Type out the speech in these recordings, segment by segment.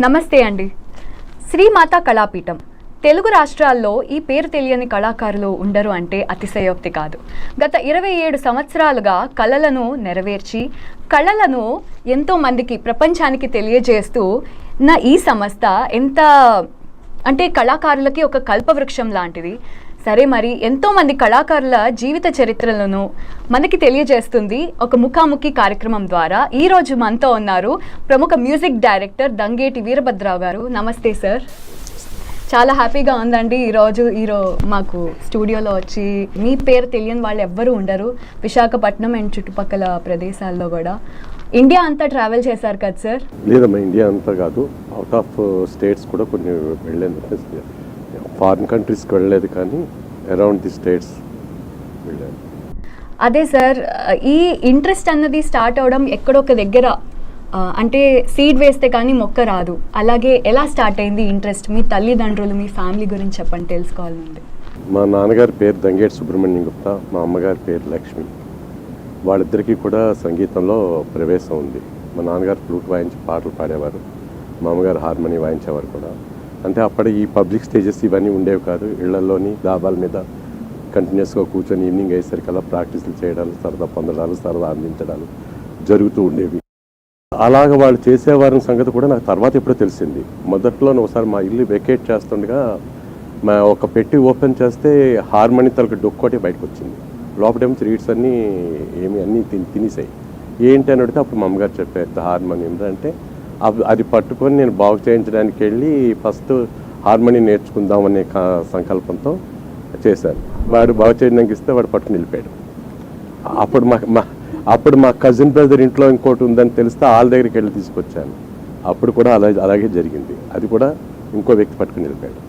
నమస్తే అండి. శ్రీమాత కళాపీఠం తెలుగు రాష్ట్రాల్లో ఈ పేరు తెలియని కళాకారులు ఉండరు అంటే అతిశయోక్తి కాదు. గత 27 సంవత్సరాలుగా కళలను నెరవేర్చి కళలను ఎంతో మందికి ప్రపంచానికి తెలియజేస్తూ ఈ సంస్థ ఎంత అంటే కళాకారులకి ఒక కల్పవృక్షం లాంటిది. సరే, మరి ఎంతోమంది కళాకారుల జీవిత చరిత్రలను మనకి తెలియజేస్తుంది ఒక ముఖాముఖి కార్యక్రమం ద్వారా. ఈరోజు మనతో ఉన్నారు ప్రముఖ మ్యూజిక్ డైరెక్టర్ దంగేటి వీరభద్రరావు గారు. నమస్తే సార్. చాలా హ్యాపీగా ఉందండి ఈరోజు మాకు స్టూడియోలో వచ్చి. మీ పేరు తెలియని వాళ్ళు ఎవ్వరూ ఉండరు విశాఖపట్నం అండ్ చుట్టుపక్కల ప్రదేశాల్లో కూడా. ఇండియా అంతా ట్రావెల్ చేశారు కదా సార్? లేదమ్మా, ఇండియా అంతా కాదు, అవుట్ ఆఫ్ స్టేట్స్ కూడా కొన్ని వెళ్ళాను. ఫారిన్ కంట్రీస్కి వెళ్ళలేదు కానీ అరౌండ్ ది స్టేట్స్ వెళ్ళాను. అదే సార్, ఈ ఇంట్రెస్ట్ అన్నది స్టార్ట్ అవడం ఎక్కడొక దగ్గర, అంటే సీడ్ వేస్తే కానీ మొక్క రాదు. అలాగే ఎలా స్టార్ట్ అయింది ఇంట్రెస్ట్? మీ తల్లిదండ్రులు, మీ ఫ్యామిలీ గురించి చెప్పండి, తెలుసుకోవాలండి. మా నాన్నగారి పేరు దంగేటి సుబ్రహ్మణ్యం గుప్తా, మా అమ్మగారి పేరు లక్ష్మి. వాళ్ళిద్దరికీ కూడా సంగీతంలో ప్రవేశం ఉంది. మా నాన్నగారు ఫ్లూట్ వాయించి పాటలు పాడేవారు, మా అమ్మగారు హార్మోని వాయించేవారు కూడా. అంటే అప్పటి ఈ పబ్లిక్ స్టేజెస్ ఇవన్నీ ఉండేవి కాదు. ఇళ్లలోని డాబాల మీద కంటిన్యూస్గా కూర్చొని ఈవినింగ్ అయ్యేసరికల్లా ప్రాక్టీసులు చేయడాలు, సరదా పొందడాలు, సరదా అందించడాలు జరుగుతూ ఉండేవి. అలాగ వాళ్ళు చేసేవారిని సంగతి కూడా నాకు తర్వాత ఎప్పుడో తెలిసింది. మొదట్లో ఒకసారి మా ఇల్లు వెకేట్ చేస్తుండగా మా ఒక పెట్టి ఓపెన్ చేస్తే హార్మోని తలకు డొక్కోటి బయటకు వచ్చింది. లోపటేమో రీడ్స్ అన్నీ అన్నీ తినేసాయి. ఏంటి అని అడిగితే అప్పుడు మా అమ్మగారు చెప్పారు హార్మోనియం అంటే. అది పట్టుకొని నేను బాగు చేయించడానికి వెళ్ళి ఫస్ట్ హార్మోని నేర్చుకుందామనే సంకల్పంతో చేశాను. వాడు బాగు చేయడానికి ఇస్తే వాడు పట్టుకుని వెళ్ళిపోయాడు. అప్పుడు మా కజిన్ బ్రదర్ ఇంట్లో ఇంకోటి ఉందని తెలిస్తే వాళ్ళ దగ్గరికి వెళ్ళి తీసుకొచ్చాను. అప్పుడు కూడా అలాగే జరిగింది. అది కూడా ఇంకో వ్యక్తి పట్టుకుని వెళ్ళిపోయాడు.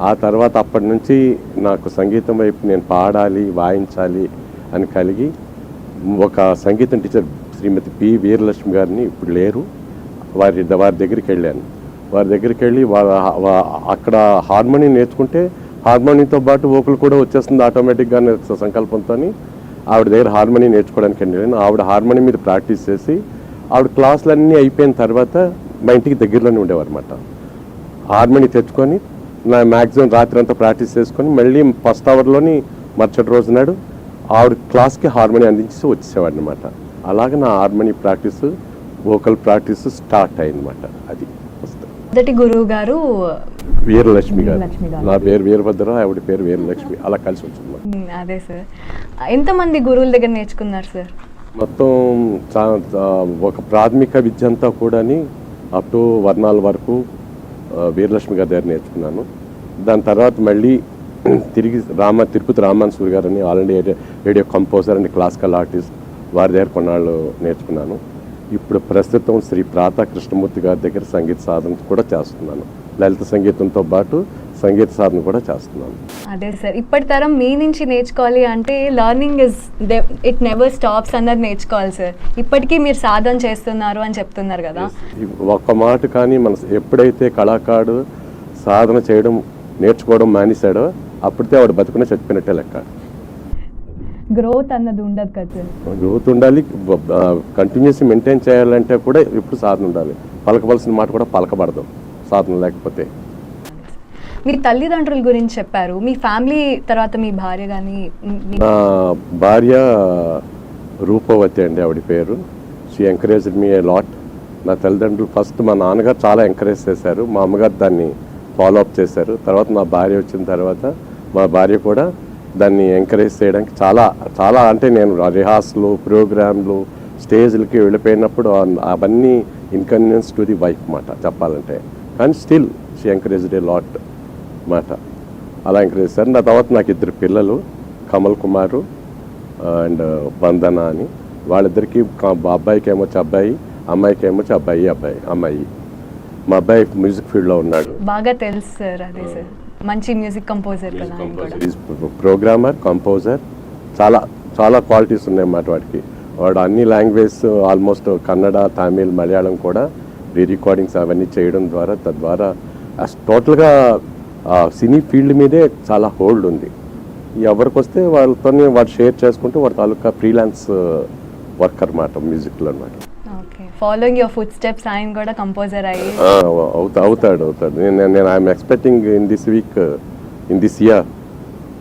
ఆ తర్వాత అప్పటి నుంచి నాకు సంగీతం వైపు నేను పాడాలి, వాయించాలి అని కలిగి ఒక సంగీతం టీచర్ శ్రీమతి పి వీరలక్ష్మి గారిని, ఇప్పుడు లేరు, వారి దగ్గరికి వెళ్ళాను. వారి దగ్గరికి వెళ్ళి అక్కడ హార్మోని నేర్చుకుంటే హార్మోనితో పాటు వోకల్ కూడా వచ్చేస్తుంది ఆటోమేటిక్గా అనే సంకల్పంతో ఆవిడ దగ్గర హార్మోని నేర్చుకోవడానికి వెళ్ళాను. ఆవిడ హార్మోని మీద ప్రాక్టీస్ చేసి ఆవిడ క్లాసులన్నీ అయిపోయిన తర్వాత మా ఇంటికి దగ్గరలోనే ఉండేవారు అనమాట. హార్మోని తెచ్చుకొని నా మ్యాక్సిమం రాత్రి అంతా ప్రాక్టీస్ చేసుకొని మళ్ళీ ఫస్ట్ అవర్లోని మరుసటి రోజు నాడు ఆవిడ క్లాస్కి హార్మోని అందించి వచ్చేసేవాడు అనమాట. అలాగే నా harmony practice, vocal practice start అయిందన్నమాట. అది మొదటి గురువు గారు వీరలక్ష్మి గారు. నా పేరు వీరభద్రరావు, ఆవిడ పేరు వీరలక్ష్మి. అలా కలిసి వచ్చింది. అదే సార్. ఎంతమంది గురువుల దగ్గర నేర్చుకున్నారు సార్? మొత్తం ఒక ప్రాథమిక విద్య అంతా కూడా అప్ టు వర్ణాల వరకు వీరలక్ష్మి గారి దగ్గర నేర్చుకున్నాను. దాని తర్వాత మళ్ళీ తిరిగి తిరుపతి రామాన్సూరి గారని all India radio composer and classical artist, వారి దగ్గర కొన్నాళ్ళు నేర్చుకున్నాను. ఇప్పుడు ప్రస్తుతం శ్రీ ప్రాతా కృష్ణమూర్తి గారి దగ్గర సంగీత సాధన కూడా చేస్తున్నాను. లలిత సంగీతంతో పాటు సంగీత సాధన కూడా చేస్తున్నాను. అదే సార్, ఇప్పటి తరం మీ నుంచి నేర్చుకోవాలి అంటే లర్నింగ్ ఇట్ నెవర్ స్టాప్స్ అన్నది నేర్చుకోవాలి సార్. ఇప్పటికీ మీరు సాధన చేస్తున్నారు అని చెప్తున్నారు కదా. ఒక్క మాట కానీ ఎప్పుడైతే కళాకారుడు సాధన చేయడం నేర్చుకోవడం మానేశాడో అప్పుడితే వాడు బతుకునే చచ్చిపోయినట్టే లెక్క. గ్రోత్ అన్నది ఉండదు కదా. గ్రోత్ ఉండాలి, కంటిన్యూస్ మెయింటైన్ చేయాలంటే కూడా ఎప్పుడు సాధన ఉండాలి. పలకవలసిన మాట కూడా పలకబడదు సాధన లేకపోతే. మీ తల్లిదండ్రుల గురించి చెప్పారు, మీ ఫ్యామిలీ తర్వాత మీ భార్య కానీ? నా భార్య రూపవతి అండి, ఆవిడ పేరు. She encouraged me a lot. నా తల్లిదండ్రులు ఫస్ట్ మా నాన్నగారు చాలా ఎంకరేజ్ చేశారు, మా అమ్మగారు దాన్ని ఫాలో అప్ చేశారు. తర్వాత మా భార్య వచ్చిన తర్వాత మా భార్య కూడా దాన్ని ఎంకరేజ్ చేయడానికి చాలా చాలా అంటే నేను రిహార్సల్ ప్రోగ్రాంలు స్టేజ్లకి వెళ్ళిపోయినప్పుడు అవన్నీ ఇన్కన్వీనియన్స్ టు ది వైఫ్ మాట చెప్పాలంటే. కానీ still she encouraged a lot మాట. అలా ఎంకరేజ్ చేశారు. నా తర్వాత నాకు 2 పిల్లలు, కమల్ కుమారు అండ్ వందన అని. వాళ్ళిద్దరికీ అబ్బాయికి ఏమో అబ్బాయి, అమ్మాయికి ఏమో అమ్మాయి. మా అబ్బాయి మ్యూజిక్ ఫీల్డ్లో ఉన్నాడు. బాగా తెలుసు సార్. అదే సార్, మంచి మ్యూజిక్ కంపోజర్ కదా. ప్రోగ్రామర్, కంపోజర్, చాలా చాలా క్వాలిటీస్ ఉన్నాయన్నమాట వాడికి. వాడు అన్ని లాంగ్వేజ్ ఆల్మోస్ట్ కన్నడ, తమిళ్, మలయాళం కూడా రికార్డింగ్స్ అవన్నీ చేయడం ద్వారా తద్వారా టోటల్గా సినీ ఫీల్డ్ మీదే చాలా హోల్డ్ ఉంది. ఎవరికి వస్తే వాళ్ళతో వాడు షేర్ చేసుకుంటూ వాడి తాలూకా ఫ్రీలాన్స్ వర్క్ అనమాట మ్యూజిక్లో అనమాట. ఫాలోయింగ్ యువర్ ఫుట్ స్టెప్స్ ఆయన కూడా కంపోజర్ అయ్యి అవుతాడు నేను I'm expecting in this week in this year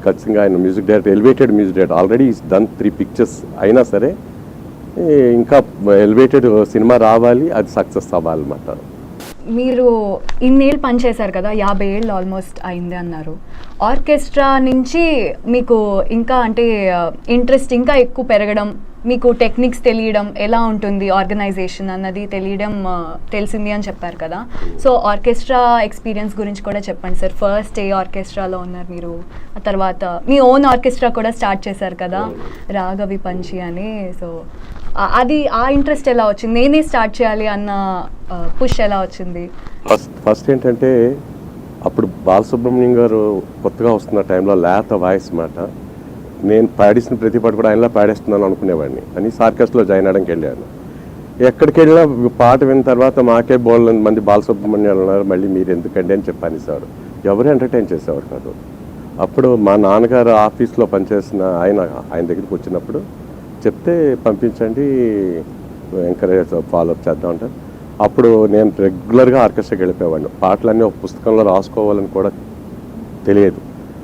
ఖచ్చితంగా ఆయన music director elevated music director already is done 3 pictures అయినా సరే ఇంకా ఎలివేటెడ్ సినిమా రావాలి, అది సక్సెస్ అవ్వాలన్నమాట. మీరు ఇన్నేళ్ళు పనిచేశారు కదా, 50 ఏళ్ళు ఆల్మోస్ట్ అయింది అన్నారు. ఆర్కెస్ట్రా నుంచి మీకు ఇంకా అంటే ఇంట్రెస్ట్ ఇంకా ఎక్కువ పెరగడం, మీకు టెక్నిక్స్ తెలియడం, ఎలా ఉంటుంది ఆర్గనైజేషన్ అన్నది తెలిసింది అని చెప్పారు కదా. సో ఆర్కెస్ట్రా ఎక్స్పీరియన్స్ గురించి కూడా చెప్పండి సార్. ఫస్ట్ ఏ ఆర్కెస్ట్రాలో ఉన్నారు మీరు, ఆ తర్వాత మీ ఓన్ ఆర్కెస్ట్రా కూడా స్టార్ట్ చేశారు కదా, రాగవి పంచి అని. సో అది ఆ ఇంట్రెస్ట్ ఎలా వచ్చింది, నేనే స్టార్ట్ చేయాలి అన్న పుష్ ఎలా వచ్చింది? ఫస్ట్ ఏంటంటే అప్పుడు బాలసుబ్రహ్మణ్యం గారు కొత్తగా వస్తున్న టైంలో లేత వాయిస్ మాట, నేను పాడేసిన ప్రతి పాట కూడా ఆయనలా పాడేస్తున్నాను అనుకునేవాడిని అని ఆర్కెస్ట్రాలో జాయిన్ అవ్వడానికి వెళ్ళాను. ఎక్కడికి వెళ్ళినా పాట విన్న తర్వాత మాకే బోల్డ్ మంది బాలసుబ్రహ్మణ్యాలు ఉన్నారు, మళ్ళీ మీరు ఎందుకండి అని చెప్పాను సార్. ఎవరు ఎంటర్టైన్ చేసేవారు కాదు. అప్పుడు మా నాన్నగారు ఆఫీస్లో పనిచేసిన ఆయన దగ్గరికి వచ్చినప్పుడు చెప్తే పంపించండి, ఎంకరేజ్ ఫాలోఅప్ చేద్దాం అంటే అప్పుడు నేను రెగ్యులర్గా ఆర్కెస్ట్రాకి వెళ్ళిపోయేవాడిని. పాటలన్నీ ఒక పుస్తకంలో రాసుకోవాలని కూడా తెలియదు,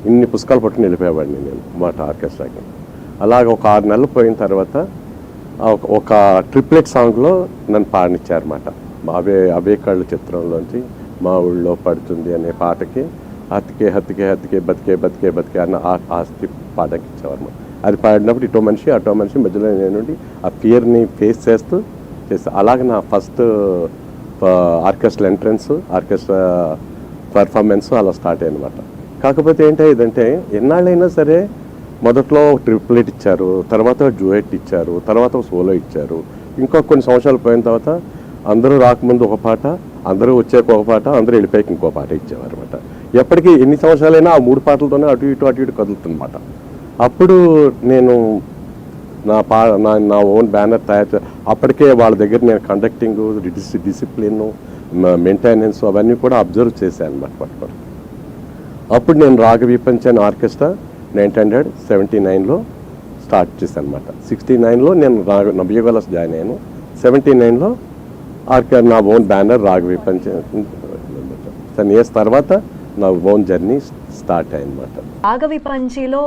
ఇన్ని పుస్తకాలు పట్టుకుని వెళ్ళిపోయేవాడిని నేను మాట ఆర్కెస్ట్రాకి. అలాగ ఒక 6 నెలలు పోయిన తర్వాత ఒక ట్రిప్లెట్ సాంగ్లో నన్ను పాడనిచ్చారన్నమాట. అవే కళ్ళు చిత్రంలోంచి మా ఊళ్ళో పడుతుంది అనే పాటకి హత్తికే హత్తికే హత్తికే బతికే బతికే బతికే అన్న ఆ స్ట్రిప్ పాటకి ఇచ్చేవారు. అది పాడినప్పుడు ఇటో మనిషి అటో మనిషి మధ్యలో నేను ఆ ఫియర్ని ఫేస్ చేస్తూ అలాగే నా first orchestra entrance, orchestra performance అలా స్టార్ట్ అయ్యనమాట. కాకపోతే ఏంటంటే ఎన్నాళ్ళైనా సరే మొదట్లో ట్రిప్లెట్ ఇచ్చారు, తర్వాత డ్యూయెట్ ఇచ్చారు, తర్వాత సోలో ఇచ్చారు. ఇంకా కొన్ని సంవత్సరాలు పోయిన తర్వాత అందరూ రాకముందు ఒక పాట, అందరూ వచ్చాక ఒక పాట, అందరూ వెళ్ళిపోయాక ఇంకో పాట ఇచ్చేవారు అనమాట. ఎప్పటికీ ఎన్ని సంవత్సరాలైనా ఆ 3 పాటలతోనే అటు ఇటు కదులుతుందన్నమాట. అప్పుడు నేను నా ఓన్ బ్యానర్ తయారు అప్పటికే వాళ్ళ దగ్గర నేను కండక్టింగ్, డిసిప్లిన్, మెయింటెనెన్స్ అవన్నీ కూడా అబ్జర్వ్ చేశాను అనమాట పట్టుకోవడం. అప్పుడు నేను రాగవి పంచి అనే ఆర్కెస్ట్రా 1979లో స్టార్ట్ చేశాను అనమాట. 69లో నేను నబియోగలస్ జాయిన్ అయ్యాను. 79లో నా ఓన్ బ్యానర్ రాగవి పంచి 10 years తర్వాత నా ఓన్ జర్నీ స్టార్ట్ అయ్యిందన్నమాట. రాగవి పంచిలో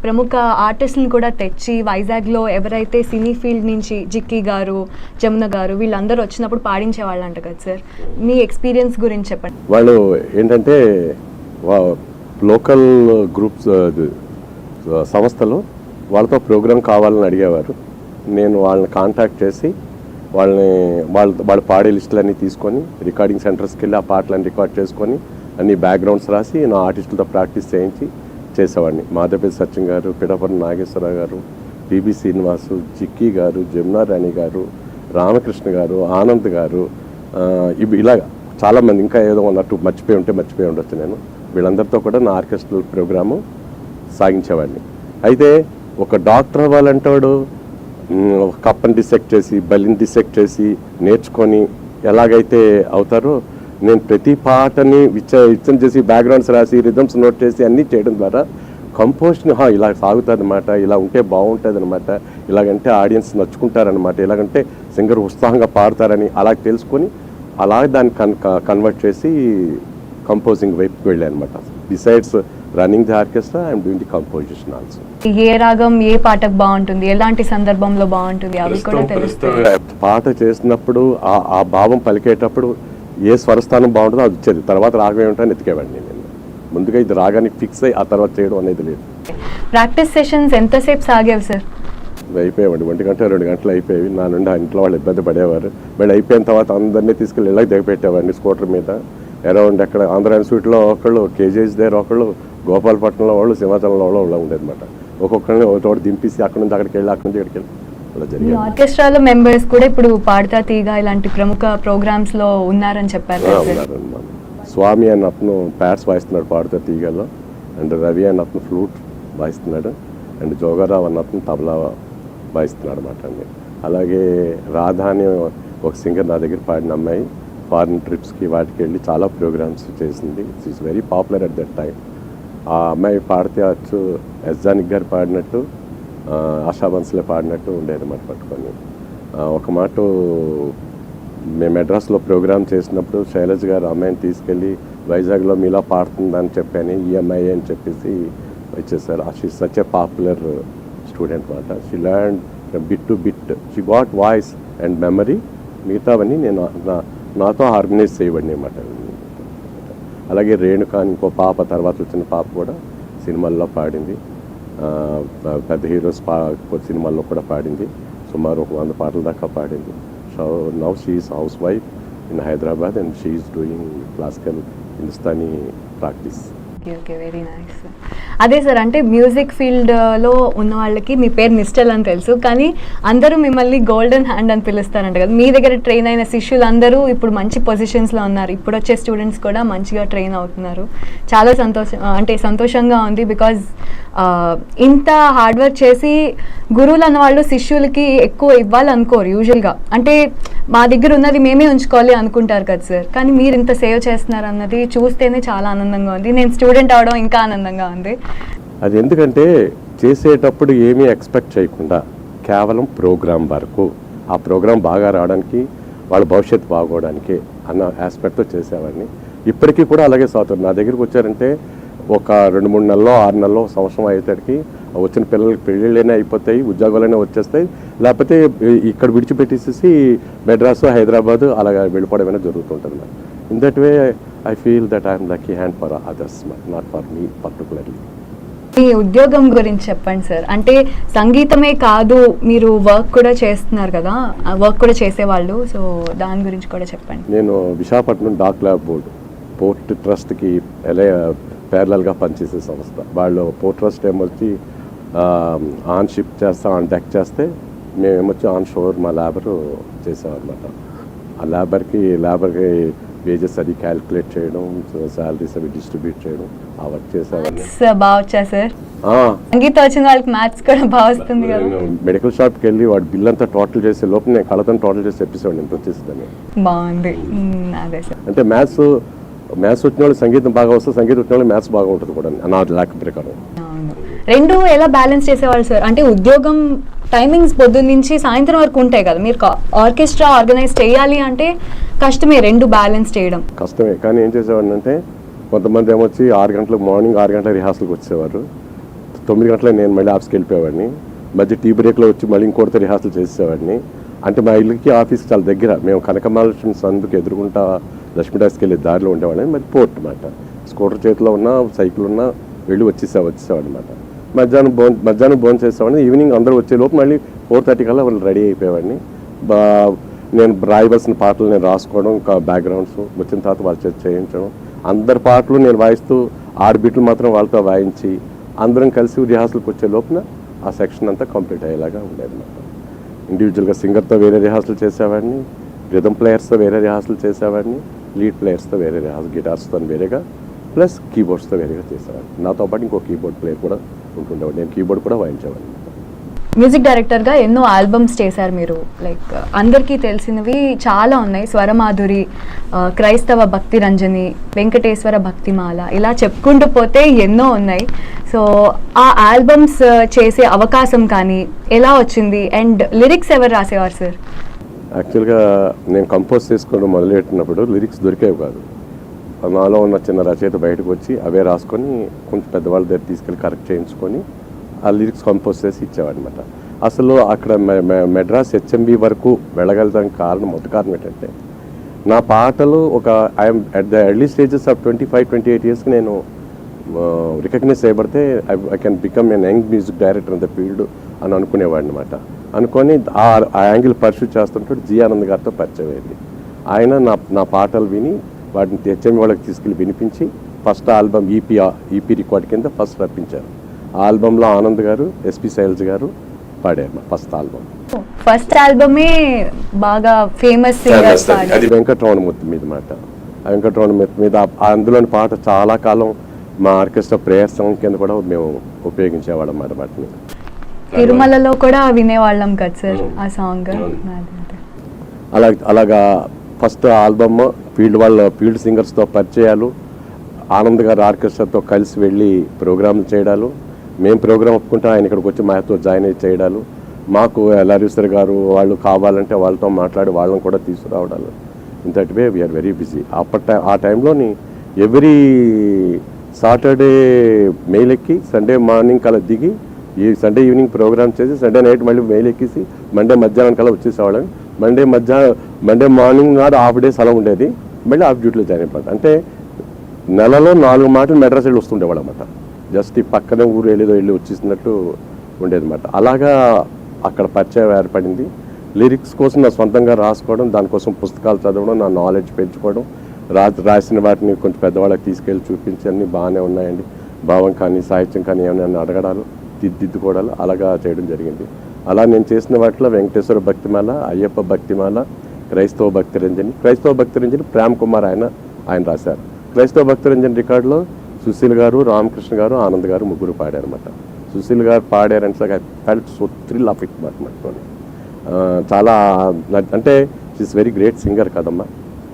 ప్రముఖ ఆర్టిస్ట్ని కూడా తెచ్చి వైజాగ్లో ఎవరైతే సినీ ఫీల్డ్ నుంచి జిక్కి గారు, జమున గారు వీళ్ళందరూ వచ్చినప్పుడు పాడించేవాళ్ళు అంట కదా సార్, మీ ఎక్స్పీరియన్స్ గురించి చెప్పండి. వాళ్ళు ఏంటంటే లోకల్ గ్రూప్స్ సంస్థలు వాళ్ళతో ప్రోగ్రామ్ కావాలని అడిగేవారు. నేను వాళ్ళని కాంటాక్ట్ చేసి వాళ్ళు పాడే లిస్టులన్నీ తీసుకొని రికార్డింగ్ సెంటర్స్కి వెళ్ళి ఆ పాటలన్నీ రికార్డ్ చేసుకొని అన్ని బ్యాక్గ్రౌండ్స్ రాసి నా ఆర్టిస్టులతో ప్రాక్టీస్ చేసేవాడిని. మాధవపల్లి సత్యం గారు, పిడపర్తి నాగేశ్వరరావు గారు, పిబి శ్రీనివాసు, జిక్కి గారు, జమునా రాణి గారు, రామకృష్ణ గారు, ఆనంద్ గారు, ఇలా చాలామంది, ఇంకా ఏదో ఉన్నట్టు మర్చిపోయి ఉండొచ్చు నేను. వీళ్ళందరితో కూడా నా ఆర్కెస్ట్రల్ ప్రోగ్రాము సాగించేవాడిని. అయితే ఒక డాక్టర్ అవ్వాలంటాడు కప్పని డిసెక్ట్ చేసి బలిని డిసెక్ట్ చేసి నేర్చుకొని ఎలాగైతే అవుతారో, నేను ప్రతి పాటని ఇచ్చం చేసి బ్యాక్గ్రౌండ్స్ రాసి రిథమ్స్ నోట్ చేసి అన్నీ చేయడం ద్వారా కంపోజ్ని ఇలా సాగుతుంది అనమాట, ఇలా ఉంటే బాగుంటుంది అనమాట, ఇలాగంటే ఆడియన్స్ నచ్చుకుంటారనమాట, ఇలాగంటే సింగర్ ఉత్సాహంగా పాడతారని అలా తెలుసుకొని అలాగే దాన్ని కన్వర్ట్ చేసి కంపోజింగ్ వైపుకి వెళ్ళాను అనమాట. Besides running the orchestra I'm doing the composition also. ఏ రాగం ఏ పాటకు బాగుంటుంది, ఎలాంటి సందర్భంలో బాగుంటుంది అవి కూడా తెలుస్తుంది. పాట చేసినప్పుడు ఆ భావం పలికేటప్పుడు ఏ స్వరస్థానం బాగుంటుందో అది వచ్చేది, తర్వాత రాగం ఏమిటని ఎత్తికేవాడిని నేను. ముందుగా ఇది రాగానికి ఫిక్స్ అయ్యి ఆ తర్వాత చేయడం అనేది లేదు. ప్రాక్టీస్ సెషన్స్ ఎంతసేపు సాగేవి సార్? అయిపోయామండి, 1 గంట 2 గంటలు అయిపోయేవి. నా నుండి ఇంట్లో వాళ్ళు ఇబ్బంది పడేవారు. మళ్ళీ అయిపోయిన తర్వాత అందరినీ తీసుకెళ్ళి ఇళ్ళకి దిగపెట్టేవాడిని స్కూటర్ మీద. అరౌండ్ ఎక్కడ ఆంధ్ర ఇన్స్టిట్యూట్లో ఒకళ్ళు, కేజీఎస్ దగ్గర ఒకళ్ళు, గోపాలపట్నంలో వాళ్ళు, సింహాచలంలో వాళ్ళు ఉండేదన్నమాట. ఒక్కొక్కరిని ఒక చోట దింపేసి అక్కడి నుంచి అక్కడికి వెళ్ళి, అక్కడి నుంచి ఇక్కడికి వెళ్ళి అలా జరిగింది. ఆర్కెస్ట్రాలో మెంబర్స్ కూడా ఇప్పుడు పాడతా తీగ ఇలాంటి ప్రముఖ ప్రోగ్రామ్స్ లో ఉన్నారని చెప్పారు. ఉన్నారన్నమాట. స్వామి అని అతను ప్యాడ్స్ వాయిస్తున్నాడు పాడుతా తీగలో, అండ్ రవి అని అతను ఫ్లూట్ వాయిస్తున్నాడు, అండ్ జోగారావు అన్న అతను తబలా వాయిస్తున్నాడు అనమాట అండి. అలాగే రాధా అని ఒక సింగర్ నా దగ్గర పాడిన అమ్మాయి ఫారిన్ ట్రిప్స్కి వాటికి వెళ్ళి చాలా ప్రోగ్రామ్స్ చేసింది. It's is very popular at that time. ఆ అమ్మాయి పాడితే వచ్చు ఎస్జానిక్ గారు పాడినట్టు, ఆశా బన్స్లే పాడినట్టు ఉండేది అన్నమాట పట్టుకొని. ఒక మాట మేము మెడ్రాస్లో ప్రోగ్రామ్ చేసినప్పుడు శైలజ్ గారు అమ్మాయిని తీసుకెళ్ళి వైజాగ్లో మీలా పాడుతుందని చెప్పాను, ఈఎంఐ అని చెప్పేసి వచ్చేసారు. She such a popular student మాట. She learn bit to bit, she got voice and memory. మిగతావన్నీ నేను నాతో ఆర్గనైజ్ చేయబడి అన్నమాట. అలాగే రేణుక ఇంకో పాప, తర్వాత వచ్చిన పాప కూడా సినిమాల్లో పాడింది, పెద్ద హీరోస్ సినిమాల్లో కూడా పాడింది. సుమారు 100 పాటల దాకా పాడింది. So now she is house wife in Hyderabad and she is doing classical Hindustani practice. Okay, very nice. అదే సార్, అంటే మ్యూజిక్ ఫీల్డ్లో ఉన్న వాళ్ళకి మీ పేరు నిశ్చల్ అని తెలుసు, కానీ అందరూ మిమ్మల్ని గోల్డెన్ హ్యాండ్ అని పిలుస్తారంట కదా. మీ దగ్గర ట్రైన్ అయిన శిష్యులు అందరూ ఇప్పుడు మంచి పొజిషన్స్లో ఉన్నారు. ఇప్పుడు వచ్చే స్టూడెంట్స్ కూడా మంచిగా ట్రైన్ అవుతున్నారు. చాలా సంతోషంగా ఉంది. బికాజ్ ఇంత హార్డ్ వర్క్ చేసి గురువులు అన్న వాళ్ళు శిష్యులకి ఎక్కువ ఇవ్వాలనుకోరు యూజువల్గా. అంటే మా దగ్గర ఉన్నది మేమే ఉంచుకోవాలి అనుకుంటారు కదా సార్, కానీ మీరు ఇంత సేవ్ చేస్తున్నారు అన్నది చూస్తేనే చాలా ఆనందంగా ఉంది. నేను స్టూడెంట్ అవడం ఇంకా ఆనందంగా ఉంది. అది ఎందుకంటే చేసేటప్పుడు ఏమీ ఎక్స్పెక్ట్ చేయకుండా కేవలం ప్రోగ్రాం వరకు, ఆ ప్రోగ్రాం బాగా రావడానికి, వాళ్ళ భవిష్యత్తు బాగోవడానికి అన్న ఆస్పెక్ట్తో చేసేవాడిని. ఇప్పటికీ కూడా అలాగే సాగుతుంది. నా దగ్గరికి వచ్చారంటే ఒక 2-3 నెలలో, 6 నెలలో, సంవత్సరం అయ్యేసరికి వచ్చిన పిల్లలకి పెళ్ళిళ్ళైనా అయిపోతాయి, ఉద్యోగాలైనా వచ్చేస్తాయి, లేకపోతే ఇక్కడ విడిచిపెట్టేసేసి మెడ్రాసు, హైదరాబాదు అలాగా వెళ్ళిపోవడమైనా జరుగుతుంటుంది. In that way I feel that I am lucky hand for others, not for me particularly. మీ ఉద్యోగం గురించి చెప్పండి సార్. అంటే సంగీతమే కాదు, మీరు వర్క్ కూడా చేస్తున్నారు కదా, వర్క్ కూడా చేసేవాళ్ళు, సో దాని గురించి కూడా చెప్పండి. నేను Visakhapatnam dock labour board port ట్రస్ట్కి ప్యారలల్గా పనిచేసే సంస్థ. వాళ్ళు పోర్ట్ ట్రస్ట్ ఏమొచ్చి ఆన్ షిప్ చేస్తాం, ఆన్ డెక్ చేస్తే మేమేమొచ్చి ఆన్ షోర్ మా లేబరు చేసామన్నమాట. ఆ లేబర్కి వేజెస్ అది క్యాలిక్యులేట్ చేయడం, శాలరీస్ అవి డిస్ట్రిబ్యూట్ చేయడం, ఆ వర్క్ చేసేవాడిని. బాగా వచ్చా సార్? సంగీతం వచ్చిన వాళ్ళకి మ్యాథ్స్ కూడా బాగా వస్తుంది కదా. మెడికల్ షాప్కి వెళ్ళి వాడు బిల్ అంతా టోటల్ చేసే లోపల నేను కళతో టోటల్ చేసి చెప్పేసేవాడిని, ఎంత వచ్చేసిందని. బాగుంది. అదే సార్, అంటే మ్యాథ్స్ వచ్చిన వాళ్ళు సంగీతం బాగా వస్తుంది, సంగీతం వచ్చిన వాళ్ళు మ్యాథ్స్ బాగా ఉంటుంది కూడా నా లెక్క ప్రకారం. రెండు ఎలా బ్యాలెన్స్ చేసేవాళ్ళు సార్? అంటే ఉద్యోగం టైమింగ్స్ పొద్దున్న నుంచి సాయంత్రం వరకు ఉంటాయి కదా, మీరు ఆర్కెస్ట్రా ఆర్గనైజ్ చేయాలి అంటే కష్టమే, రెండు బ్యాలెన్స్ చేయడం కష్టమే. కానీ ఏం చేసేవాడిని అంటే కొంతమంది ఏమొచ్చి 6 గంటలకు, మార్నింగ్ 6 గంటల రిహార్సల్కి వచ్చేవారు, 9 గంటలకు నేను మళ్ళీ ఆఫీస్కి వెళ్ళిపోయేవాడిని. మధ్య టీ బ్రేక్లో వచ్చి మళ్ళీ ఇంకోటితో రిహార్సల్ చేసేవాడిని. అంటే మా ఇల్లుకి ఆఫీస్కి చాలా దగ్గర, మేము కనకమహాలక్ష్మి సందుకు ఎదురుకుంటా లక్ష్మీదాస్కి వెళ్ళే దారిలో ఉండేవాడిని. మరి పోర్ట్ అనమాట, స్కూటర్ చేతిలో ఉన్నా, సైకిల్ ఉన్నా వెళ్ళి వచ్చేసేవాడు అనమాట. మధ్యాహ్నం భోజనం చేసేవాడిని. ఈవినింగ్ అందరూ వచ్చేలోపు మళ్ళీ 4:30 కల్లా వాళ్ళు రెడీ అయిపోయేవాడిని. నేను రాయవలసిన పాటలు నేను రాసుకోవడం, ఇంకా బ్యాక్గ్రౌండ్స్ వచ్చిన తర్వాత వాళ్ళ చేతి చేయించడం, అందరి పాటలు నేను వాయిస్తూ 6 బీట్లు మాత్రం వాళ్ళతో వాయించి అందరం కలిసి రిహార్సల్కి వచ్చే లోపున ఆ సెక్షన్ అంతా కంప్లీట్ అయ్యేలాగా ఉండేది అనమాట. ఇండివిజువల్గా సింగర్తో వేరే రిహార్సల్ చేసేవాడిని, రిథమ్ ప్లేయర్స్తో వేరే రిహార్సల్ చేసేవాడిని, లీడ్ ప్లేయర్స్తో వేరే రిహార్సల్, గిటార్స్తో వేరేగా, ప్లస్ కీబోర్డ్స్తో వేరేగా చేసేవాడిని. నాతో పాటు ఇంకో కీబోర్డ్ ప్లేయర్ కూడా ఉంటుండేవాడు, నేను కీబోర్డ్ కూడా వాయించేవాడిని. మ్యూజిక్ డైరెక్టర్గా ఎన్నో ఆల్బమ్స్ చేశారు మీరు. లైక్ అందరికీ తెలిసినవి చాలా ఉన్నాయి, స్వరమాధురి, క్రైస్తవ భక్తి రంజని, వెంకటేశ్వర భక్తిమాల, ఇలా చెప్పుకుంటూ పోతే ఎన్నో ఉన్నాయి. సో ఆ ఆల్బమ్స్ చేసే అవకాశం కానీ ఎలా వచ్చింది, అండ్ లిరిక్స్ ఎవరు రాసేవారు సార్? యాక్చువల్గా నేను కంపోజ్ చేసుకోవడం మొదలెట్టినప్పుడు లిరిక్స్ దొరికేవి కాదు. నాలో ఉన్న చిన్న రచయిత బయటకు వచ్చి అవే రాసుకొని కొంచెం పెద్దవాళ్ళ దగ్గర తీసుకెళ్ళి కరెక్ట్ చేయించుకొని ఆ లిరిక్స్ కంపోజ్ చేసి ఇచ్చేవాడనమాట. అసలు అక్కడ మెడ్రాస్ HMB వరకు వెళ్ళగలడానికి మొదటి కారణం ఏంటంటే నా పాటలు I'm at the early stages of 25-28 ఇయర్స్కి నేను రికగ్నైజ్ చేయబడితే I can become an young music director in the field అని అనుకునేవాడిని అనమాట. అనుకొని ఆ యాంగిల్ పర్సూ చేస్తుంటే జి ఆనంద్ గారితో పరిచయం అయింది. ఆయన నా పాటలు విని వాటిని HMB వాళ్ళకి తీసుకెళ్ళి వినిపించి ఫస్ట్ ఆల్బమ్ ఈపీ రికార్డ్ కింద ఫస్ట్ రప్పించారు. ఆ ఆల్బంలో ఆనంద్ గారు, SP శైలజ్ గారు పాడారు ఫస్ట్ ఆల్బమ్. ఫస్ట్ ఆల్బమే బాగా ఫేమస్, అది వెంకటరమణమూర్తి మీద మాట. ఆ వెంకటరమణమూర్తి మీద అందులోని పాట చాలా కాలం మా ఆర్కెస్ట్రా ప్రేయర్ సాంగ్ కింద కూడా మేము ఉపయోగించేవాళ్ళం అన్నమాట. వాటిని తిరుమలలో కూడా వినేవాళ్ళం కదా సార్ ఆ సాంగ్. అలాగా ఫస్ట్ ఆల్బమ్ ఫీల్డ్ సింగర్స్తో పరిచయాలు, ఆనంద్ గారు ఆర్కెస్ట్రాతో కలిసి వెళ్ళి ప్రోగ్రాంలు చేయడాలు, మేము ప్రోగ్రామ్ ఒప్పుకుంటే ఆయన ఇక్కడికి వచ్చి మాతో జాయిన్ అయ్యి చేయడాలు, మాకు ఎల్ఆర్యూసర్ గారు వాళ్ళు కావాలంటే వాళ్ళతో మాట్లాడి వాళ్ళని కూడా తీసుకురావడాలు ఇంతటి వే వీఆర్ వెరీ బిజీ. ఆ టైంలోని ఎవ్రీ సాటర్డే మెయిల్ ఎక్కి సండే మార్నింగ్ కల్లా దిగి ఈ సండే ఈవినింగ్ ప్రోగ్రామ్ చేసి సండే నైట్ మళ్ళీ మెయిల్ ఎక్కేసి మండే మధ్యాహ్నం కల్లా వచ్చేసేవాళ్ళని. మండే మార్నింగ్ నాడు హాఫ్ డే సెలవు ఉండేది, మళ్ళీ హాఫ్ డ్యూటీలో జాయిన్ అయిపోయాడు. అంటే నెలలో 4 మాటలు మెడ్రాస్ వెళ్ళి వస్తుండేవాళ్ళు అనమాట. జస్ట్ ఈ పక్కనే ఊరు వెళ్ళి వచ్చేసినట్టు ఉండేది అనమాట. అలాగా అక్కడ పరిచయం ఏర్పడింది. లిరిక్స్ కోసం నా సొంతంగా రాసుకోవడం, దానికోసం పుస్తకాలు చదవడం, నా నాలెడ్జ్ పెంచుకోవడం, రాసిన వాటిని కొంచెం పెద్దవాళ్ళకి తీసుకెళ్ళి చూపించి అన్నీ బాగానే ఉన్నాయండి, భావం కానీ సాహిత్యం కానీ ఏమైనా అడగడాలు దిద్దుకోవడాలు అలాగా చేయడం జరిగింది. అలా నేను చేసిన వాటిలో వెంకటేశ్వర భక్తిమాల, అయ్యప్ప భక్తిమాల, క్రైస్తవ భక్తిరంజని ప్రేమ్ కుమార్ ఆయన రాశారు. క్రైస్తవ భక్తిరంజన్ రికార్డులో సుశీల్ గారు, రామకృష్ణ గారు, ఆనంద్ గారు ముగ్గురు పాడారనమాట. సుశీల్ గారు పాడారంటే I felt so thrill of it మాట. చాలా అంటే షీఈస్ వెరీ గ్రేట్ సింగర్ కదమ్మా,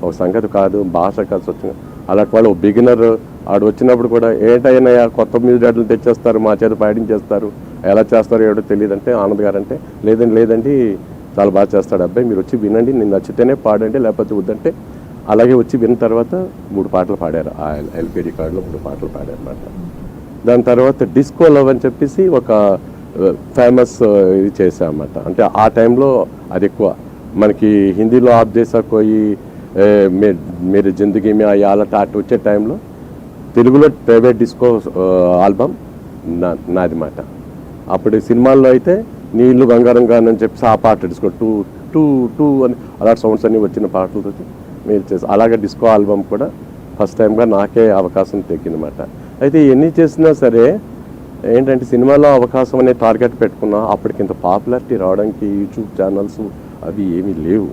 ఒక సంగతి కాదు, భాష కాదు, స్వచ్ఛంగా అలాంటి వాళ్ళు బిగినర్ ఆడు వచ్చినప్పుడు కూడా ఏంటైనా కొత్త మ్యూజిక్ డైరెక్టర్లు తెచ్చేస్తారు, మా చేత పాడించేస్తారు, ఎలా చేస్తారో ఏడో తెలియదు అంటే ఆనంద్ గారు అంటే లేదండి చాలా బాగా చేస్తాడు అబ్బాయి, మీరు వచ్చి వినండి, నేను నచ్చితేనే పాడండి లేకపోతే వద్దంటే అలాగే వచ్చి విన్న తర్వాత 3 పాటలు పాడారు. ఆ ఎల్పీ రికార్డులో 3 పాటలు పాడారు అన్నమాట. దాని తర్వాత డిస్కో లవ్ అని చెప్పేసి ఒక ఫేమస్ ఇది చేసామన్నమాట. అంటే ఆ టైంలో అది ఎక్కువ మనకి హిందీలో ఆప్ చేసా కోయి మీరు జిందగీ మే ఆయాలట అటు వచ్చే టైంలో తెలుగులో ప్రైవేట్ డిస్కో ఆల్బమ్ నాది మాట. అప్పుడు సినిమాల్లో అయితే నీళ్ళు బంగారం గానని చెప్పేసి ఆ పాట డిస్కో టూ టూ టూ అని అలాంటి సౌండ్స్ అన్నీ వచ్చిన పాటలతో మీరు చేసి అలాగే డిస్కో ఆల్బమ్ కూడా ఫస్ట్ టైంగా నాకే అవకాశం దక్కిందన్నమాట. అయితే ఎన్ని చేసినా సరే ఏంటంటే సినిమాలో అవకాశం అనే టార్గెట్ పెట్టుకున్నా అప్పటికి ఇంత పాపులారిటీ రావడానికి యూట్యూబ్ ఛానల్స్ అవి ఏమీ లేవు.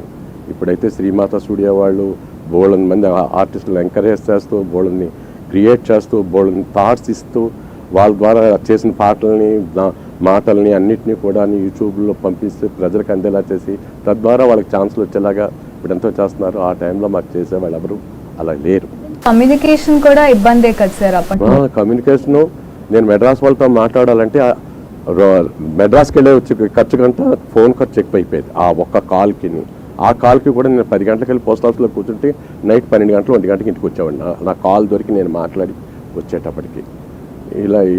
ఇప్పుడైతే శ్రీమాత స్టూడియో వాళ్ళు బోళ్ళని మంది ఆర్టిస్టులు ఎంకరేజ్ చేస్తూ, బోళ్ళని క్రియేట్ చేస్తూ, బోళ్ళని థాట్స్ ఇస్తూ, వాళ్ళ ద్వారా చేసిన పాటలని మాటల్ని అన్నిటినీ కూడా యూట్యూబ్లో పంపిస్తే ప్రజలకు అందేలా చేసి తద్వారా వాళ్ళకి ఛాన్సులు వచ్చేలాగా ఇప్పుడు ఎంతో చేస్తున్నారు. ఆ టైంలో మాకు చేసే వాళ్ళు ఎవరు అలా లేరు. కమ్యూనికేషన్ కూడా ఇబ్బందే కదా సార్ అప్పట్లో? కమ్యూనికేషను నేను మెడ్రాస్ వాళ్ళతో మాట్లాడాలంటే మెడ్రాస్కి వెళ్ళే వచ్చి ఖర్చు కంటే ఫోన్ ఖర్చు ఎక్కువ అయిపోయేది ఆ ఒక్క కాల్కి. ఆ కాల్కి కూడా నేను 10 గంటలకు వెళ్ళి పోస్ట్ ఆఫీస్లో కూర్చుంటే నైట్ 12 గంటలు 1 గంటకి ఇంటికి వచ్చేవాడిని. నా కాల్ దొరికి నేను మాట్లాడి వచ్చేటప్పటికి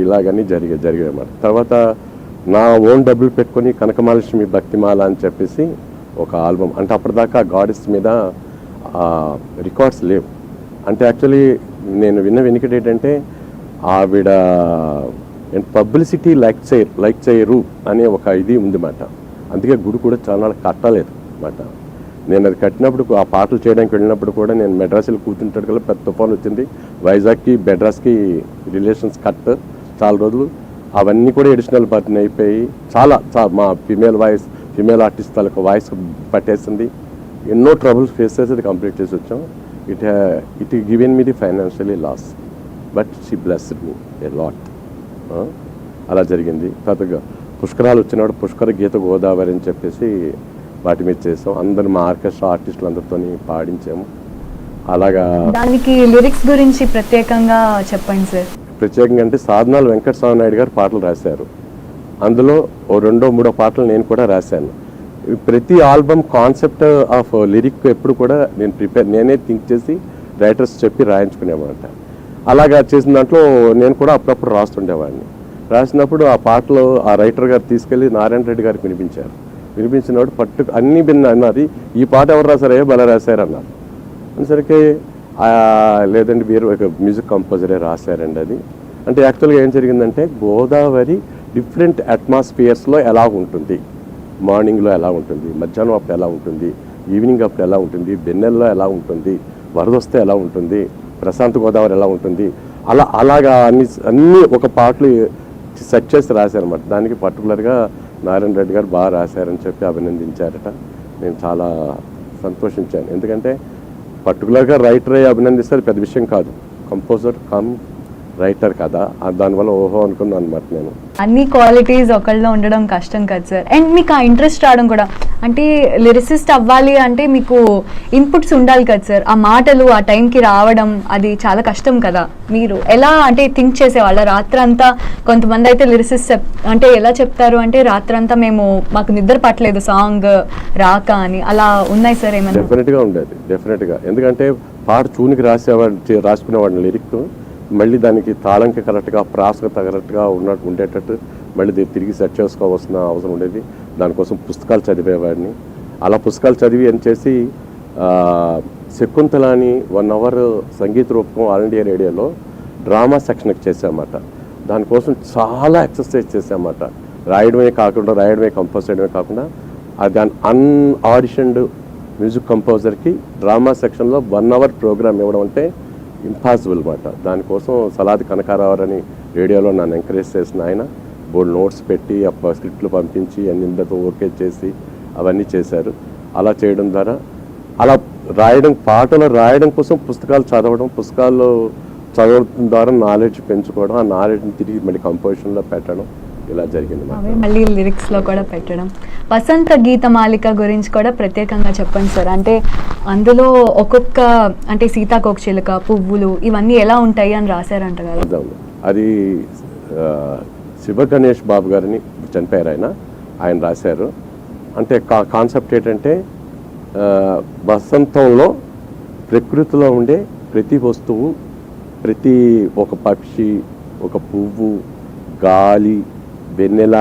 ఇలాగన్నీ జరిగాయి అన్నమాట. తర్వాత నా ఓన్ డబ్బులు పెట్టుకొని కనకమహాలక్ష్మి భక్తిమాల అని చెప్పేసి ఒక ఆల్బమ్, అంటే అప్పటిదాకా గాడెస్ మీద రికార్డ్స్ లేవు. అంటే యాక్చువల్లీ నేను విన్న వెనుకటి ఏంటంటే ఆవిడ పబ్లిసిటీ లైక్ చేయరు అనే ఒక ఇది ఉందన్నమాట. అందుకే గుడి కూడా చాలా కట్టలేదు అన్నమాట. నేను అది కట్టినప్పుడు ఆ పాటలు చేయడానికి వెళ్ళినప్పుడు కూడా నేను మెడ్రాస్లో కూర్చుంటాడు కదా పెద్ద తుఫాన్ వచ్చింది. వైజాగ్కి మెడ్రాస్కి రిలేషన్స్ కట్ చాలా రోజులు అవన్నీ కూడా ఎడిషనల్ బర్న్ అయిపోయి చాలా మా ఫిమేల్ ఆర్టిస్ట్ వాళ్ళకి వాయిస్ పట్టేసింది. ఎన్నో ట్రబుల్స్ ఫేస్ చేసి అది కంప్లీట్ చేసి వచ్చాం. It given me the financially loss but she blessed me a lot. అలా జరిగింది. తర్వాత పుష్కరాలు వచ్చినప్పుడు పుష్కర గీత గోదావరి అని చెప్పేసి వాటి మీద చేసాం. అందరు మా ఆర్కెస్ట్రా ఆర్టిస్టులు అందరితో పాడించాము. అలాగా దానికి లిరిక్స్ గురించి ప్రత్యేకంగా చెప్పండి సార్. ప్రత్యేకంగా అంటే సాధనాలు వెంకటస్వామి నాయుడు గారు పాటలు రాశారు. అందులో 2-3 పాటలు నేను కూడా రాశాను. ప్రతి ఆల్బమ్ కాన్సెప్ట్ ఆఫ్ లిరిక్ ఎప్పుడు కూడా నేనే థింక్ చేసి రైటర్స్ చెప్పి రాయించుకునేవాడిని. అలాగా చేసిన దాంట్లో నేను కూడా అప్పుడప్పుడు రాస్తుండేవాడిని. రాసినప్పుడు ఆ పాటలు ఆ రైటర్ గారు తీసుకెళ్ళి నారాయణ రెడ్డి గారికి వినిపించినప్పుడు అన్ని అన్నది ఈ పాట ఎవరు రాశారే భలే రాశారు అన్నారు. అనేసరికి లేదండి మీరు ఒక మ్యూజిక్ కంపోజరే రాశారండి అది. అంటే యాక్చువల్గా ఏం జరిగిందంటే గోదావరి డిఫరెంట్ అట్మాస్ఫియర్స్లో ఎలా ఉంటుంది, మార్నింగ్లో ఎలా ఉంటుంది, మధ్యాహ్నం అప్పుడు ఎలా ఉంటుంది, ఈవినింగ్ అప్పుడు ఎలా ఉంటుంది, బెన్నెల్లో ఎలా ఉంటుంది, వరద వస్తే ఎలా ఉంటుంది, ప్రశాంత్ గోదావరి ఎలా ఉంటుంది, అలాగా అన్ని ఒక పాటలు సెట్ చేసి రాశారన్నమాట. దానికి పర్టికులర్గా నారాయణ రెడ్డి గారు బాగా రాశారని చెప్పి అభినందించారట. నేను చాలా సంతోషించాను. ఎందుకంటే పర్టికులర్గా రైటర్ అయ్యి అభినందిస్తే పెద్ద విషయం కాదు. కంపోజర్ రైటర్ కదా దానివల్ల ఓహో అనుకున్నాను అనమాట నేను. అన్ని క్వాలిటీస్ ఒకళ్ళలో ఉండడం కష్టం కదా సార్. అండ్ మీకు ఆ ఇంట్రెస్ట్ రావడం కూడా, అంటే లిరిసిస్ట్ అవ్వాలి అంటే మీకు ఇన్పుట్స్ ఉండాలి కదా సార్. ఆ మాటలు ఆ టైంకి రావడం అది చాలా కష్టం కదా. మీరు ఎలా అంటే థింక్ చేసేవాళ్ళ రాత్రంతా? కొంతమంది అయితే లిరిసిస్ట్ అంటే ఎలా చెప్తారు అంటే రాత్రంతా మాకు నిద్ర పట్టలేదు సాంగ్ రాక అని, అలా ఉన్నాయి సార్ ఏమైనా? డెఫినెట్గా ఉండేది, డెఫినెట్గా. ఎందుకంటే పాట చూనికి రాసుకునేవాడిని లిరిక్, మళ్ళీ దానికి తాళంకి కరెక్ట్గా ప్రాసకు కరెక్ట్గా ఉండేటట్టు మళ్ళీ తిరిగి సెట్ చేసుకోవాల్సిన అవసరం ఉండేది. దానికోసం పుస్తకాలు చదివేవాడిని. అలా పుస్తకాలు చదివి అని చేసి శకుంతల అని 1 hour సంగీత రూపకం ఆల్ ఇండియా రేడియోలో డ్రామా సెక్షన్కి చేసామన్నమాట. దానికోసం చాలా ఎక్సర్సైజ్ చేసామన్నమాట. రాయడమే కంపోజ్ చేయడమే కాకుండా దాని అన్ఆడిషన్డ్ మ్యూజిక్ కంపోజర్కి డ్రామా సెక్షన్లో 1 hour ప్రోగ్రామ్ ఇవ్వడం అంటే ఇంపాసిబుల్ అన్నమాట. దానికోసం సలాది కనకారావు అని రేడియోలో నన్ను ఎంకరేజ్ చేసిన ఆయన బోర్డు నోట్స్ పెట్టి స్క్రిప్ట్లు పంపించి అన్నింటితో ఓకే చేసి అవన్నీ చేశారు. అలా చేయడం ద్వారా అలా పాటలు రాయడం కోసం పుస్తకాలు చదవడం ద్వారా నాలెడ్జ్ పెంచుకోవడం, ఆ నాలెడ్జ్ని తిరిగి మళ్ళీ కంపోజిషన్లో పెట్టడం, ఇలా జరిగింది. మళ్ళీ లిరిక్స్లో కూడా పెట్టడం. వసంత గీతమాలిక గురించి కూడా ప్రత్యేకంగా చెప్పండి సార్. అంటే అందులో ఒక్కొక్క అంటే సీతాకోకచిలుక, పువ్వులు ఇవన్నీ ఎలా ఉంటాయి అని రాశారంట కదా. అది శివ గణేష్ బాబు గారిని చనిపోయారు, ఆయన రాశారు. అంటే కాన్సెప్ట్ ఏంటంటే వసంతంలో ప్రకృతిలో ఉండే ప్రతి వస్తువు, ప్రతి ఒక పక్షి, ఒక పువ్వు, గాలి, వెన్నెల,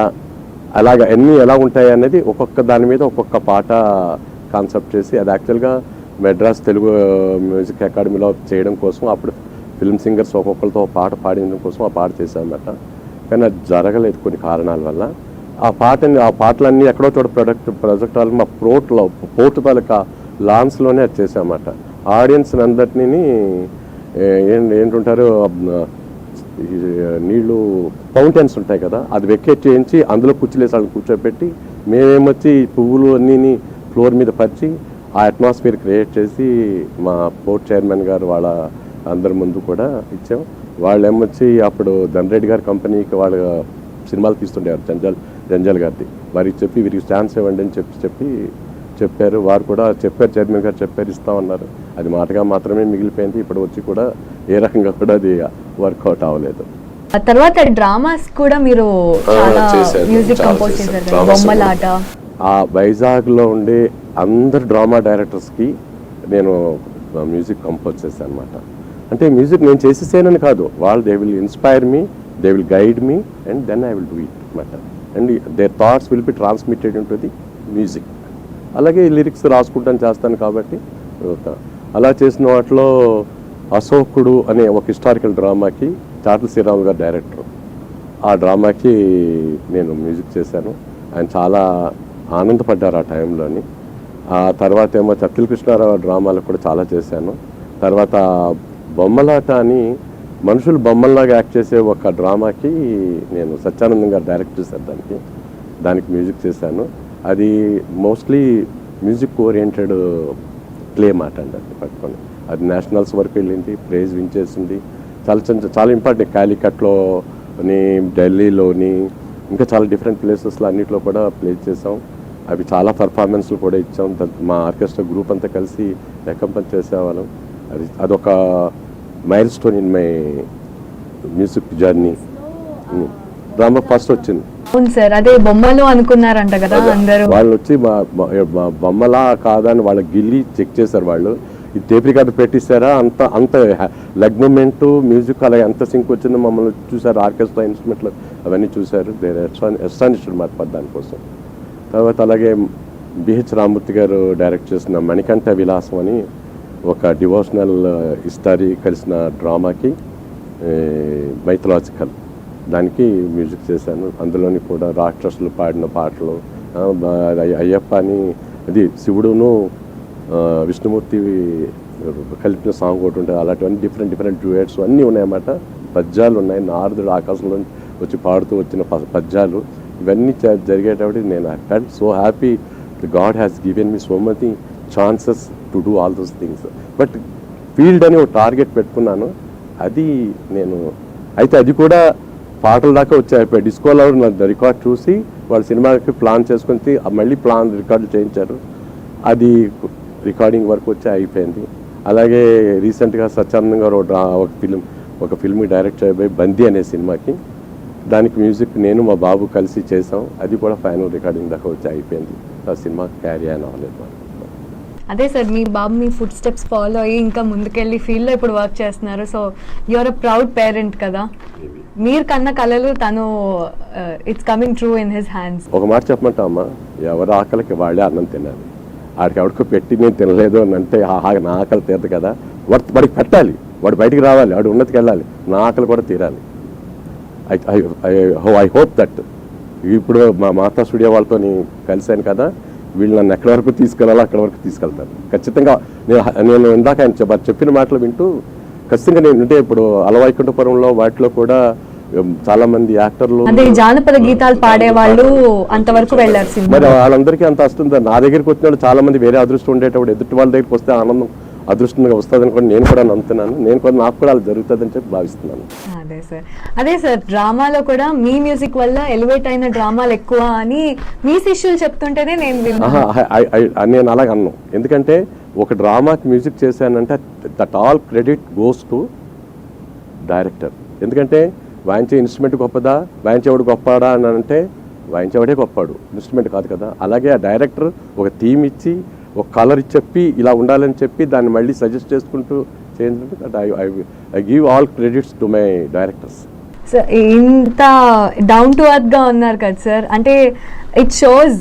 అలాగా అన్నీ ఎలా ఉంటాయి అనేది ఒక్కొక్క దాని మీద ఒక్కొక్క పాట కాన్సెప్ట్ చేసి అది యాక్చువల్గా మెడ్రాస్ తెలుగు మ్యూజిక్ అకాడమీలో చేయడం కోసం అప్పుడు ఫిల్మ్ సింగర్స్ ఒక్కొక్కరితో పాట పాడించడం కోసం ఆ పాట చేశామన్నమాట. కానీ అది జరగలేదు కొన్ని కారణాల వల్ల. ఆ పాటలన్నీ ఎక్కడో చోట ప్రాజెక్ట్ వాళ్ళు మా పోర్టు తాలూకా లాన్స్లోనే అది చేసామన్నమాట. ఆడియన్స్ అందరినీ ఏంటుంటారు నీళ్ళు ఫౌంటైన్స్ ఉంటాయి కదా, అది వెకేట్ చేయించి అందులో కుర్చీలేసి వాళ్ళని కూర్చోబెట్టి మేమేమొచ్చి పువ్వులు అన్నీ ఫ్లోర్ మీద పరిచి ఆ అట్మాస్ఫియర్ క్రియేట్ చేసి మా పోర్ట్ చైర్మన్ గారు వాళ్ళ అందరి ముందు కూడా ఇచ్చాం. వాళ్ళు ఏమొచ్చి అప్పుడు ధనరెడ్డి గారి కంపెనీకి వాళ్ళ సినిమాలు తీస్తుండేవారు, జంజాల్ గారిది. వారికి చెప్పి వీరికి ఛాన్స్ ఇవ్వండి అని చెప్పారు. వారు కూడా చెప్పారు, చైర్మన్ గారు చెప్పారు, ఇస్తామన్నారు. అది మాటగా మాత్రమే మిగిలిపోయింది. ఇప్పుడు వచ్చి కూడా ఏ రకంగా కూడా అది వర్కౌట్ అవ్వలేదు. తర్వాత డ్రామాస్ కూడా మీరు మ్యూజిక్ కంపోజ్ చేశారు, బొమ్మలాట. ఆ వైజాగ్లో ఉండే అందరు డ్రామా డైరెక్టర్స్కి నేను మ్యూజిక్ కంపోజ్ చేశాను అనమాట. అంటే మ్యూజిక్ నేను చేసేసానని కాదు, they will inspire me, they will guide me, and then I will do it అనమాట. And their thoughts will be transmitted into the music. అలాగే లిరిక్స్ రాసుకుంటాను చేస్తాను కాబట్టి అలా చేసిన వాటిలో అశోకుడు అనే ఒక హిస్టారికల్ డ్రామాకి చాటల శ్రీరాములు గారు డైరెక్టర్. ఆ డ్రామాకి నేను మ్యూజిక్ చేశాను. ఆయన చాలా ఆనందపడ్డారు ఆ టైంలోని. ఆ తర్వాత ఏమో చత్తిల కృష్ణారావు డ్రామాలకు కూడా చాలా చేశాను. తర్వాత బొమ్మలాట అని మనుషులు బొమ్మల్లాగా యాక్ట్ చేసే ఒక డ్రామాకి నేను సత్యానందం గారు డైరెక్ట్ చేశాను. దానికి మ్యూజిక్ చేశాను. అది మోస్ట్లీ మ్యూజిక్ ఓరియంటెడ్ ప్లే మాట అండి. అది పట్టుకొని అది నేషనల్స్ వరకు వెళ్ళింది, ప్రైజ్ విన్ చేసింది. చాలా ఇంపార్టెంట్. కాలికట్లోని, ఢిల్లీలోని, ఇంకా చాలా డిఫరెంట్ ప్లేసెస్లో అన్నింటిలో కూడా ప్లే చేసాం. అవి చాలా పర్ఫార్మెన్స్లు కూడా ఇచ్చాం. మా ఆర్కెస్ట్రా గ్రూప్ అంతా కలిసి రికంపెన్స్ చేసేవాళ్ళం. అదొక mile stone in my music journey. Drama first వచ్చింది. అవును సార్, అదే బొమ్మలు అనుకున్నారంట కదా అందరూ. వాళ్ళు వచ్చి మా బొమ్మలా కాదా అని వాళ్ళ గిల్లి చెక్ చేశారు. వాళ్ళు ఈ టేప్ రికార్డు పెట్టిస్తారా, అంత లెగ్ మూమెంట్, మ్యూజిక్ అలాగే ఎంత సింక్ వచ్చిందో మమ్మల్ని చూసారు. ఆర్కెస్ట్రా ఇన్స్ట్రుమెంట్లు అవన్నీ చూశారు. ఎస్టానిష్డ్ మాట దానికోసం. తర్వాత అలాగే బిహెచ్ రామూర్తి గారు డైరెక్ట్ చేసిన మణికంఠ విలాసం అని ఒక డివోషనల్ హిస్టరీ కలిసిన డ్రామాకి మైథలాజికల్ దానికి మ్యూజిక్ చేశాను. అందులోని కూడా రాక్షసులు పాడిన పాటలు, అయ్యప్ప అని అది శివుడును విష్ణుమూర్తి కలిపిన సాంగ్ ఒకటి ఉంటుంది. అలాంటివన్నీ డిఫరెంట్ డ్యూయట్స్ అన్నీ ఉన్నాయన్నమాట. పద్యాలు ఉన్నాయి. నారదుడు ఆకాశంలో వచ్చి పాడుతూ వచ్చిన పద్యాలు ఇవన్నీ జరిగేటప్పుడు నేను I felt so happy. God has given me so many chances to do all those things. But field అని ఒక టార్గెట్ పెట్టుకున్నాను. అది నేను అయితే అది కూడా పాటల దాకా వచ్చాయి. డిస్కోలో నా రికార్డ్ చూసి వాళ్ళు సినిమాకి ప్లాన్ చేసుకుని మళ్ళీ రికార్డులు చేయించారు. అది రికార్డింగ్ వరకు వచ్చి అయిపోయింది. అలాగే రీసెంట్గా సత్యానందం గారు ఒక ఫిల్మ్ డైరెక్ట్ చేయబోయి బందీ అనే సినిమాకి, దానికి మ్యూజిక్ నేను మా బాబు కలిసి చేసాం. అది కూడా ఫైనల్ రికార్డింగ్ దాకా వచ్చి అయిపోయింది. ఆ సినిమా క్యారీ అయిన అవ్వలేదు. అదే సార్, మీ బాబు మీ ఫుడ్ స్టెప్స్ ఫాలో అయ్యి ఇంకా ముందుకెళ్ళి ఫీల్డ్లో ఇప్పుడు వర్క్ చేస్తున్నారు. So you're a proud parent కదా. మీరు కన్న కళలు తను it's coming true in his hands. ఒక మాట చెప్పమంటా అమ్మా, ఎవరి ఆకలికి వాళ్ళే అన్నం తినాలి. ఆడికి ఎవరికి పెట్టి నేను తినలేదు అని అంటే నా ఆకలి తీరదు కదా. వాడికి పెట్టాలి, వాడు బయటికి రావాలి, వాడు ఉన్నతికి వెళ్ళాలి, నా ఆకలి కూడా తీరాలి. I hope that. ఇప్పుడు మా మాతా స్టూడియో వాళ్ళతో కలిశాను కదా, వీళ్ళు నన్ను ఎక్కడి వరకు తీసుకెళ్ళాలో అక్కడ వరకు తీసుకెళ్తారు ఖచ్చితంగా. నేను ఇందాక ఆయన చెప్పిన మాటలు వింటూ ఖచ్చితంగా నేను అంటే ఇప్పుడు అలవైకుంఠపురంలో వాటిలో కూడా చాలా మంది యాక్టర్లు జానపద గీతాలు పాడేవాళ్ళు అంతవరకు వెళ్ళారు. మరి వాళ్ళందరికీ అంత వస్తుంది. నా దగ్గరికి వచ్చిన చాలా మంది వేరే అదృష్టం ఉండేటప్పుడు ఎదుటి వాళ్ళ దగ్గరికి వస్తే ఆనందం అదృష్టంగా వస్తుంది అనుకోండి నేను కూడా నమ్ముతున్నాను. నేను కూడా నాకు కూడా అలా జరుగుతుందని చెప్పి భావిస్తున్నాను. అదే సార్ డ్రామాలో కూడా మీ మ్యూజిక్ వల్ల ఎలివేట్ అయిన డ్రామాలు ఎక్కువ అని మీ శిష్యులు చెప్తుంటేనే నేను అలాగ అన్నాను. ఎందుకంటే ఒక డ్రామాకి మ్యూజిక్ చేశానంటే that all credit goes to director. ఎందుకంటే వాయించే ఇన్స్ట్రుమెంట్ గొప్పదా, వాయించేవాడు గొప్పడా అని అంటే వాయించేవాడే గొప్పాడు, ఇన్స్ట్రుమెంట్ కాదు కదా. అలాగే ఆ డైరెక్టర్ ఒక థీమ్ ఇచ్చి ఒక కలర్ చెప్పి ఇలా ఉండాలని చెప్పి దాన్ని మళ్ళీ సజెస్ట్ చేసుకుంటూ చేయించుకుంటే I give all credits to my directors. Sir ఇంత డౌన్ టు ఎర్త్ గా ఉన్నారు కదా సార్, అంటే ఇట్ షోస్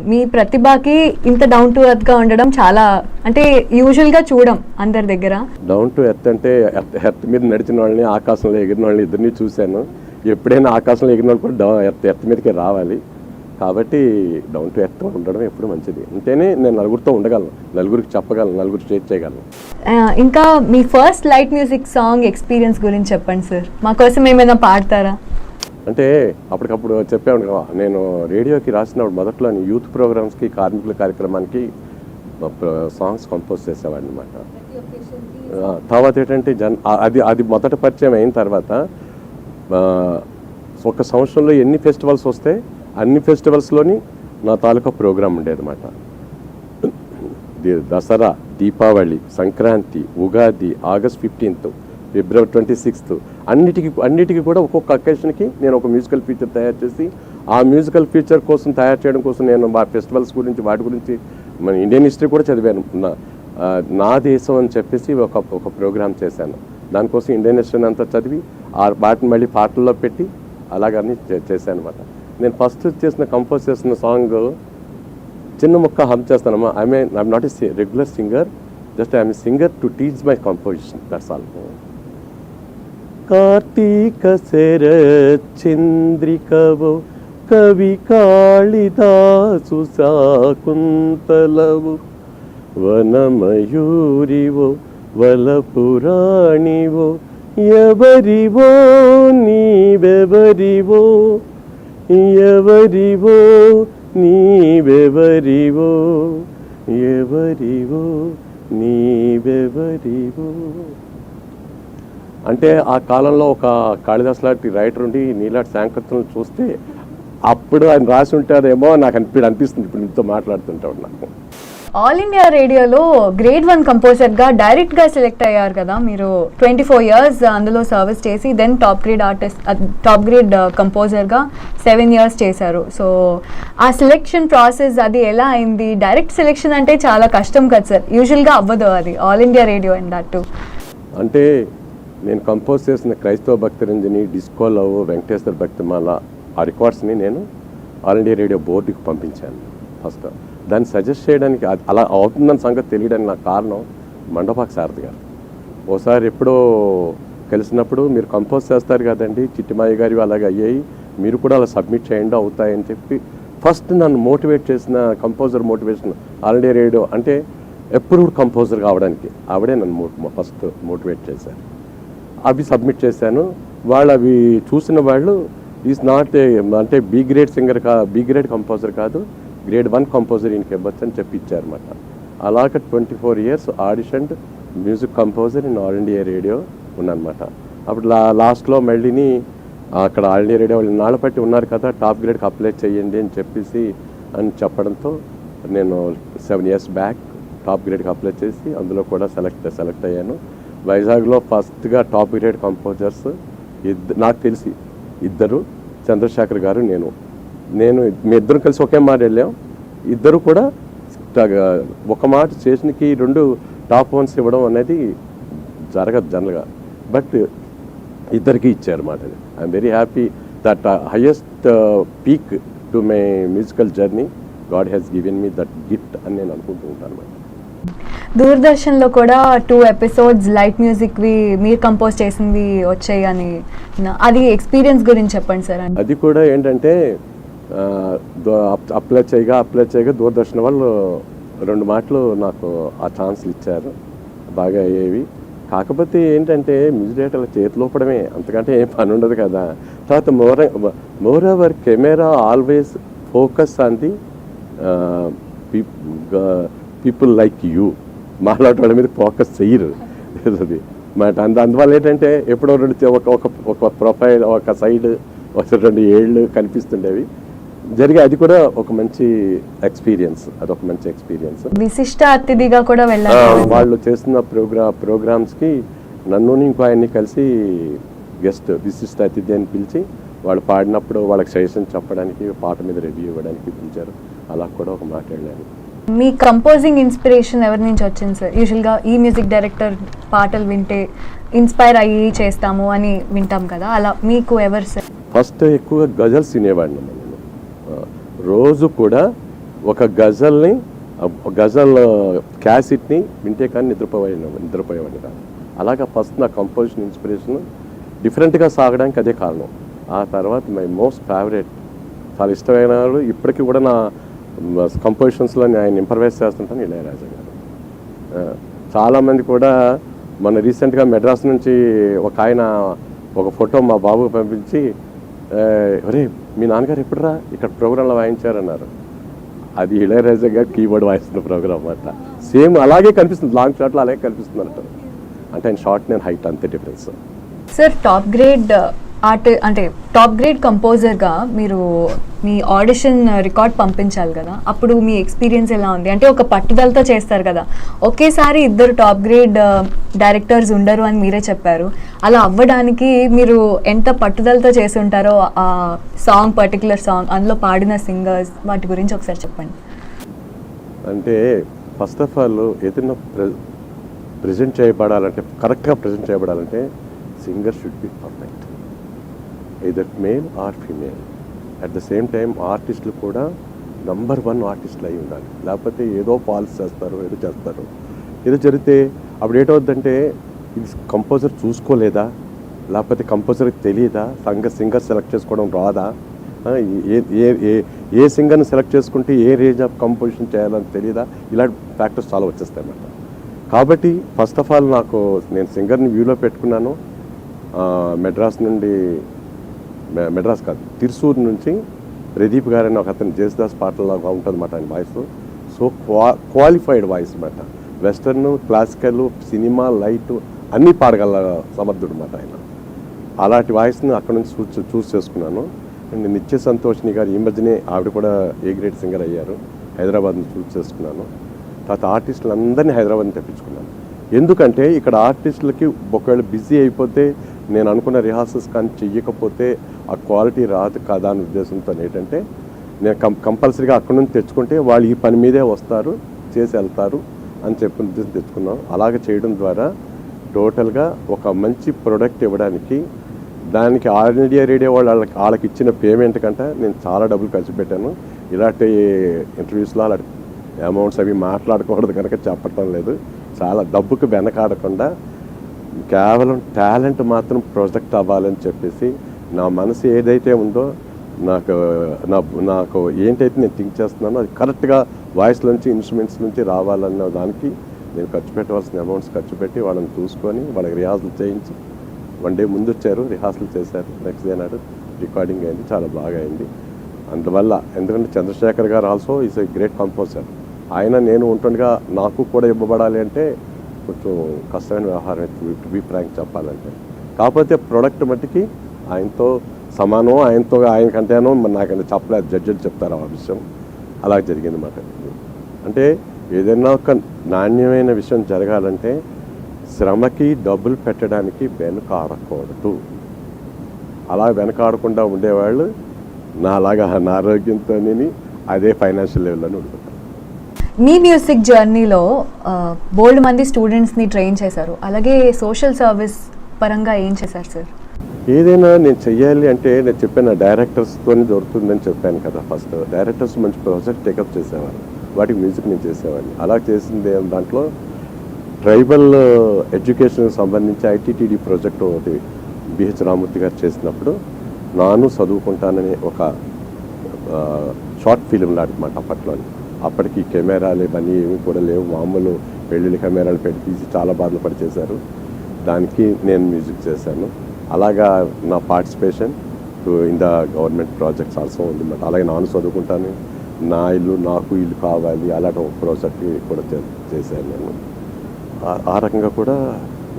మీ ప్రతిభకి ఇంత డౌన్ టు ఎర్త్ గా ఉండడం చాలా, అంటే యూజువల్ గా చూడం అందరి దగ్గర. డౌన్ టు ఎర్త్ అంటే ఎర్త్ మీద నడిచిన వాళ్ళని, ఆకాశంలో ఎగిరిన వాళ్ళని ఇద్దరిని చూశాను. ఎప్పుడైనా ఆకాశంలో ఎగిరిన వాళ్ళు కూడా ఎర్త్ మీదకే రావాలి. కాబట్టి డౌన్ టు ఎర్త్ ఉండడం ఎప్పుడు మంచిది. అంటేనే నేను నలుగురితో ఉండగలను, నలుగురికి చెప్పగలను, నలుగురు స్టేజ్ చేయగలను. ఇంకా మీ first light music song experience గురించి చెప్పండి సార్, మా కోసం ఏమైనా పాడతారా? అంటే అప్పటికప్పుడు చెప్పాను కదా, నేను రేడియోకి రాసినప్పుడు మొదట్లో యూత్ ప్రోగ్రామ్స్కి, కార్మికుల కార్యక్రమానికి సాంగ్స్ కంపోజ్ చేసేవాడిని అనమాట. తర్వాత ఏంటంటే అది మొదట పరిచయం అయిన తర్వాత ఒక సంవత్సరంలో ఎన్ని ఫెస్టివల్స్ వస్తే అన్ని ఫెస్టివల్స్లోని నా తాలూకా ప్రోగ్రాం ఉండేదన్నమాట. Dasara, Deepavali, Sankranti, Ugadi, August 15th, February 26th అన్నిటికీ కూడా ఒక్కొక్క అకేషన్కి నేను ఒక మ్యూజికల్ ఫీచర్ తయారు చేసి, ఆ మ్యూజికల్ ఫీచర్ కోసం తయారు చేయడం కోసం నేను మా ఫెస్టివల్స్ గురించి వాటి గురించి మన ఇండియన్ హిస్టరీ కూడా చదివాను. నా దేశం అని చెప్పేసి ఒక ప్రోగ్రామ్ చేశాను. దానికోసం ఇండియన్ హిస్టరీని అంతా చదివి వాటిని మళ్ళీ పాటల్లో పెట్టి అలాగని చేశాను అనమాట. నేను ఫస్ట్ కంపోజ్ చేసిన సాంగ్ చిన్న ముక్క హమ్ చేస్తానమ్మా. I'm not a regular singer, just I'm singer to teach my composition, that's all. కార్తీక శరచంద్రికవో కవి కాళిదాసు శాకుంతలవు వనమయూరివో వలపురాణివో ఎవరివో నీవెవరివో ఎవరివో నీవెవరివో ఎవరివో నీవెవరివో అంటే ఆ కాలంలో ఒక కాళిదాస్ లాంటి రైటర్ ఉండి నీలాంటి శాంకత్తులను చూస్తే అప్పుడు ఆయన రాసి ఉంటారేమో నాకు అనిపిస్తుంది ఇప్పుడు మీతో మాట్లాడుతుంటాడు. నాకు ఆల్ ఇండియా రేడియోలో గ్రేడ్ 1 కంపోజర్గా డైరెక్ట్గా సెలెక్ట్ అయ్యారు కదా మీరు. 24 years అందులో సర్వీస్ చేసి దెన్ టాప్ గ్రేడ్ కంపోజర్గా 7 years చేశారు. సో ఆ సెలెక్షన్ ప్రాసెస్ అది ఎలా అయింది? డైరెక్ట్ సెలెక్షన్ అంటే చాలా కష్టం కదా సార్, యూజువల్గా అవ్వదు అది all India radio and that to. అంటే నేను కంపోజ్ చేసిన క్రైస్తవ భక్తిరంజని, డిస్కో లవ్, వెంకటేశ్వర భక్తిమాల ఆ రికార్డ్స్ని నేను ఆల్ ఇండియా రేడియో బోర్డుకి పంపించాను. ఫస్ట్ దాన్ని సజెస్ట్ చేయడానికి అలా అవుతుందని సంగతి తెలియడానికి నాకు కారణం మండపాక శారది గారు. ఓసారి ఎప్పుడో కలిసినప్పుడు మీరు కంపోజ్ చేస్తారు కదండి, చిట్టిమాయి గారి అలాగే అయ్యాయి, మీరు కూడా అలా సబ్మిట్ చేయండి అవుతాయని చెప్పి ఫస్ట్ నన్ను మోటివేట్ చేసిన composer motivation all India radio అంటే అప్రూవ్డ్ కంపోజర్ కావడానికి ఆవిడే నన్ను ఫస్ట్ మోటివేట్ చేశారు. అవి సబ్మిట్ చేశాను. వాళ్ళు అవి చూసిన వాళ్ళు ఈజ్ నాట్ అంటే బి గ్రేడ్ కంపోజర్ కాదు, గ్రేడ్ 1 కంపోజర్ ఈయనకి ఇవ్వచ్చు అని చెప్పి ఇచ్చారన్నమాట. అలాగ 24 years audition music composer in all India radio ఉన్నమాట. అప్పుడు లాస్ట్లో మళ్ళీని అక్కడ ఆల్ ఇండియా రేడియో వాళ్ళు నాళ్ళ పట్టి ఉన్నారు కదా, టాప్ గ్రేడ్కి అప్లై చేయండి అని చెప్పడంతో నేను 7 years బ్యాక్ టాప్ గ్రేడ్కి అప్లై చేసి అందులో కూడా సెలెక్ట్ అయ్యాను. వైజాగ్లో ఫస్ట్గా టాప్ గ్రేడ్ కంపోజర్స్ నాకు తెలిసి ఇద్దరు, చంద్రశేఖర్ గారు, నేను మీ ఇద్దరు కలిసి ఒకే మాట వెళ్ళాం. ఇద్దరు కూడా ఒక మాట స్టేషన్కి 2 top 1s ఇవ్వడం అనేది జరగదు జనరల్గా, బట్ ఇద్దరికి ఇచ్చారు మాట. I'm very happy that highest peak to my musical journey God has given me that gift అని నేను అనుకుంటూ ఉంటాను అన్నమాట. దూరదర్శన్లో కూడా 2 episodes లైట్ మ్యూజిక్వి మీరు కంపోజ్ చేసింది వచ్చాయి అని, అది ఎక్స్పీరియన్స్ గురించి చెప్పండి సార్. అది కూడా ఏంటంటే అప్లై చేయగా దూరదర్శన్ వాళ్ళు 2 మాటలు నాకు ఆ ఛాన్స్లు ఇచ్చారు, బాగా అయ్యేవి. కాకపోతే ఏంటంటే మ్యూజిక్ డైరెక్టర్ చేతిలో పడమే, అంతకంటే ఏం పని ఉండదు కదా. తర్వాత more over camera always focus on the people like you. మాట్లాడే వాళ్ళ మీద ఫోకస్ చెయ్యరు అది మాట. అందువల్ల ఏంటంటే ఎప్పుడో ఒక ప్రొఫైల్, ఒక సైడ్, 2 ఏళ్ళు కనిపిస్తుండేవి అది కూడా ఒక మంచి ఎక్స్పీరియన్స్. అదొక మంచి ఎక్స్పీరియన్స్. విశిష్ట అతిథిగా కూడా వెళ్ళారు. వాళ్ళు చేస్తున్న ప్రోగ్రామ్స్కి నన్ను ఇంకో ఆయన్ని కలిసి గెస్ట్ విశిష్ట అతిథి అని పిలిచి వాళ్ళు పాడినప్పుడు వాళ్ళకి సజెషన్ చెప్పడానికి, పాట మీద రివ్యూ ఇవ్వడానికి పిలిచారు. అలా కూడా ఒక మాట్లాడాను. మీ కంపోజింగ్ ఇన్స్పిరేషన్ ఎవరి నుంచి వచ్చింది సార్? యూజువల్గా ఈ మ్యూజిక్ డైరెక్టర్ పాటలు వింటే ఇన్స్పైర్ అయ్యి చేస్తాము అని వింటాం కదా, అలా మీకు ఎవరు సార్? ఫస్ట్ ఎక్కువగా గజల్స్ వినేవాడిని నేను. రోజు కూడా ఒక గజల్ క్యాసెట్ని వింటే కానీ నిద్రపోయేవాడిని కాదు. అలాగా ఫస్ట్ నా కంపోజిషన్ ఇన్స్పిరేషన్ డిఫరెంట్గా సాగడానికి అదే కారణం. ఆ తర్వాత మై మోస్ట్ ఫేవరెట్, చాలా ఇష్టమైన వాళ్ళు ఇప్పటికీ కూడా నా కంపోజిషన్స్లో ఆయన ఇంప్రవైజ్ చేస్తుంటాను, ఇళయరాజా గారు. చాలామంది కూడా మన రీసెంట్గా మెడ్రాస్ నుంచి ఒక ఫోటో మా బాబుకి పంపించి, ఒరే మీ నాన్నగారు ఎప్పుడురా ఇక్కడ ప్రోగ్రాంలో వాయించారన్నారు. అది ఇళయరాజా గారు కీబోర్డ్ వాయిస్తున్న ప్రోగ్రామ్ అన్నమాట. సేమ్ అలాగే కనిపిస్తుంది, లాంగ్ షాట్లో అలాగే కనిపిస్తుంది అన్నట్టు. అంటే ఆయన షార్ట్, నేను హైట్, అంతే డిఫరెన్స్. సార్ టాప్ గ్రేడ్ కంపోజర్గా మీరు మీ ఆడిషన్ రికార్డ్ పంపించాలి కదా, అప్పుడు మీ ఎక్స్పీరియన్స్ ఎలా ఉంది? అంటే ఒక పట్టుదలతో చేస్తారు కదా, ఒకేసారి 2 టాప్ గ్రేడ్ డైరెక్టర్స్ ఉండరు అని మీరే చెప్పారు. అలా అవ్వడానికి మీరు ఎంత పట్టుదలతో చేసి ఉంటారో, ఆ సాంగ్, పర్టికులర్ సాంగ్, అందులో పాడిన సింగర్స్, వాటి గురించి ఒకసారి చెప్పండి. అంటే ఫస్ట్ ఆఫ్ ఆల్ ఏదైనా ప్రజెంట్ చేయబడాలంటే, కరెక్ట్గా ప్రజెంట్ చేయబడాలంటే singer should be perfect, either male or female. At the same time ఆర్టిస్టులు కూడా నంబర్ 1 ఆర్టిస్టులు అయి ఉండాలి. లేకపోతే ఏదో పాలిస్ చేస్తారు, ఏదో జరిగితే అప్పుడు ఏంటవుద్దంటే ఇది కంపోజర్ చూసుకోలేదా, లేకపోతే కంపోజర్కి తెలియదా, సింగర్ సెలెక్ట్ చేసుకోవడం రాదా, ఏ సింగర్ని సెలెక్ట్ చేసుకుంటే ఏ రేంజ్ ఆఫ్ కంపోజిషన్ చేయాలని తెలియదా, ఇలాంటి ఫ్యాక్టర్స్ చాలా వచ్చేస్తాయి అన్నమాట. కాబట్టి ఫస్ట్ ఆఫ్ ఆల్ నేను సింగర్ని వ్యూలో పెట్టుకున్నాను. మెడ్రాస్ కాదు, తిరుసూరు నుంచి ప్రదీప్ గారని ఒక అతను జేసుదాస్ పాటలాగా ఉంటుంది అన్నమాట ఆయన వాయిస్. సో క్వాలిఫైడ్ వాయిస్ అన్నమాట. వెస్టర్న్, క్లాసికల్, సినిమా, లైట్ అన్నీ పాడగల సమర్థుడు అన్నమాట ఆయన. అలాంటి వాయిస్ని అక్కడ నుంచి చూస్ చేసుకున్నాను. అండ్ నిత్య సంతోషిని గారు ఈ మధ్యనే ఆవిడ కూడా ఏ గ్రేడ్ సింగర్ అయ్యారు, హైదరాబాద్ని చూస్ చేసుకున్నాను. తర్వాత ఆర్టిస్టులు అందరినీ హైదరాబాద్ని తెప్పించుకున్నాను. ఎందుకంటే ఇక్కడ ఆర్టిస్టులకి ఒకవేళ బిజీ అయిపోతే, నేను అనుకున్న రిహార్సల్స్ కానీ చెయ్యకపోతే ఆ క్వాలిటీ రాదు కదా అనే ఉద్దేశంతో ఏంటంటే నేను కంపల్సరీగా అక్కడ నుంచి తెచ్చుకుంటే వాళ్ళు ఈ పని మీదే వస్తారు, చేసి వెళ్తారు అని చెప్పిన ఉద్దేశం తెచ్చుకున్నాం. అలాగే చేయడం ద్వారా టోటల్గా ఒక మంచి ప్రోడక్ట్ ఇవ్వడానికి, దానికి ఆల్ ఇండియా రేడియో వాళ్ళకి ఇచ్చిన పేమెంట్ కంటే నేను చాలా డబ్బులు ఖర్చు పెట్టాను. ఇలాంటి ఇంటర్వ్యూస్లో అలాంటి అమౌంట్స్ అవి మాట్లాడకూడదు కనుక చెప్పటం లేదు. చాలా డబ్బుకు వెనకాడకుండా కేవలం టాలెంట్ మాత్రం ప్రొజెక్ట్ అవ్వాలని చెప్పేసి నా మనసు ఏదైతే ఉందో, నాకు ఏంటైతే నేను థింక్ చేస్తున్నానో అది కరెక్ట్గా వాయిస్ నుంచి, ఇన్స్ట్రుమెంట్స్ నుంచి రావాలన్న దానికి నేను ఖర్చు పెట్టవలసిన అమౌంట్స్ ఖర్చు పెట్టి వాళ్ళని చూసుకొని వాళ్ళకి రిహార్సల్ చేయించి, 1 day ముందు వచ్చారు, రిహార్సల్ చేశారు, నెక్స్ట్ డే నాడు రికార్డింగ్ అయింది, చాలా బాగా అయింది. అందువల్ల ఎందుకంటే చంద్రశేఖర్ గారు also is a great composer. ఆయన నేను ఉంటుండగా నాకు కూడా ఇవ్వబడాలి అంటే కొంచెం కష్టమైన వ్యవహారం, టు బీ ఫ్రాంక్ చెప్పాలంటే. కాకపోతే ప్రోడక్ట్ మట్టికి ఆయనతో సమానం, ఆయనకంటేనో మరి నాకంటే చెప్పలేదు, జడ్జిలు చెప్తారు ఆ విషయం. అలా జరిగింది మాట. అంటే ఏదైనా ఒక నాణ్యమైన విషయం జరగాలంటే శ్రమకి డబ్బులు పెట్టడానికి వెనుకాడకూడదు. అలా వెనకాడకుండా ఉండేవాళ్ళు నాలాగా అనారోగ్యంతో అదే ఫైనాన్షియల్ లెవెల్లోనే ఉంటున్నారు. మీ మ్యూజిక్ జర్నీలో బోల్డ్ మంది స్టూడెంట్స్ని ట్రైన్ చేశారు, అలాగే సోషల్ సర్వీస్ పరంగా ఏం చేశారు సార్? ఏదైనా నేను చెయ్యాలి అంటే నేను చెప్పాను డైరెక్టర్స్తో దొరుకుతుందని చెప్పాను కదా. ఫస్ట్ డైరెక్టర్స్ మంచి ప్రాజెక్ట్ టేకప్ చేసేవారు, వాటికి మ్యూజిక్ నేను చేసేవాడిని. అలా చేసింది దాంట్లో ట్రైబల్ ఎడ్యుకేషన్కి సంబంధించి ఐటీటీడీ ప్రాజెక్ట్ ఒకటి బిహెచ్ రామూర్తి గారు చేసినప్పుడు నాను చదువుకుంటానని ఒక షార్ట్ ఫిలిం లాంటిమాట అప్పట్లోని. అప్పటికి కెమెరాలు ఇవన్నీ ఏమి కూడా లేవు, మామూలు పెళ్ళిళ్ళ కెమెరాలు పెట్టి తీసి చాలా బాధలు పడి చేశారు. దానికి నేను మ్యూజిక్ చేశాను. అలాగా నా participation in the government projects also ఉంది అన్నమాట. అలాగే నాను చదువుకుంటాను, నా ఇల్లు నాకు ఇల్లు కావాలి అలాంటి ఒక ప్రాజెక్ట్ కూడా చేశాను నేను. ఆ రకంగా కూడా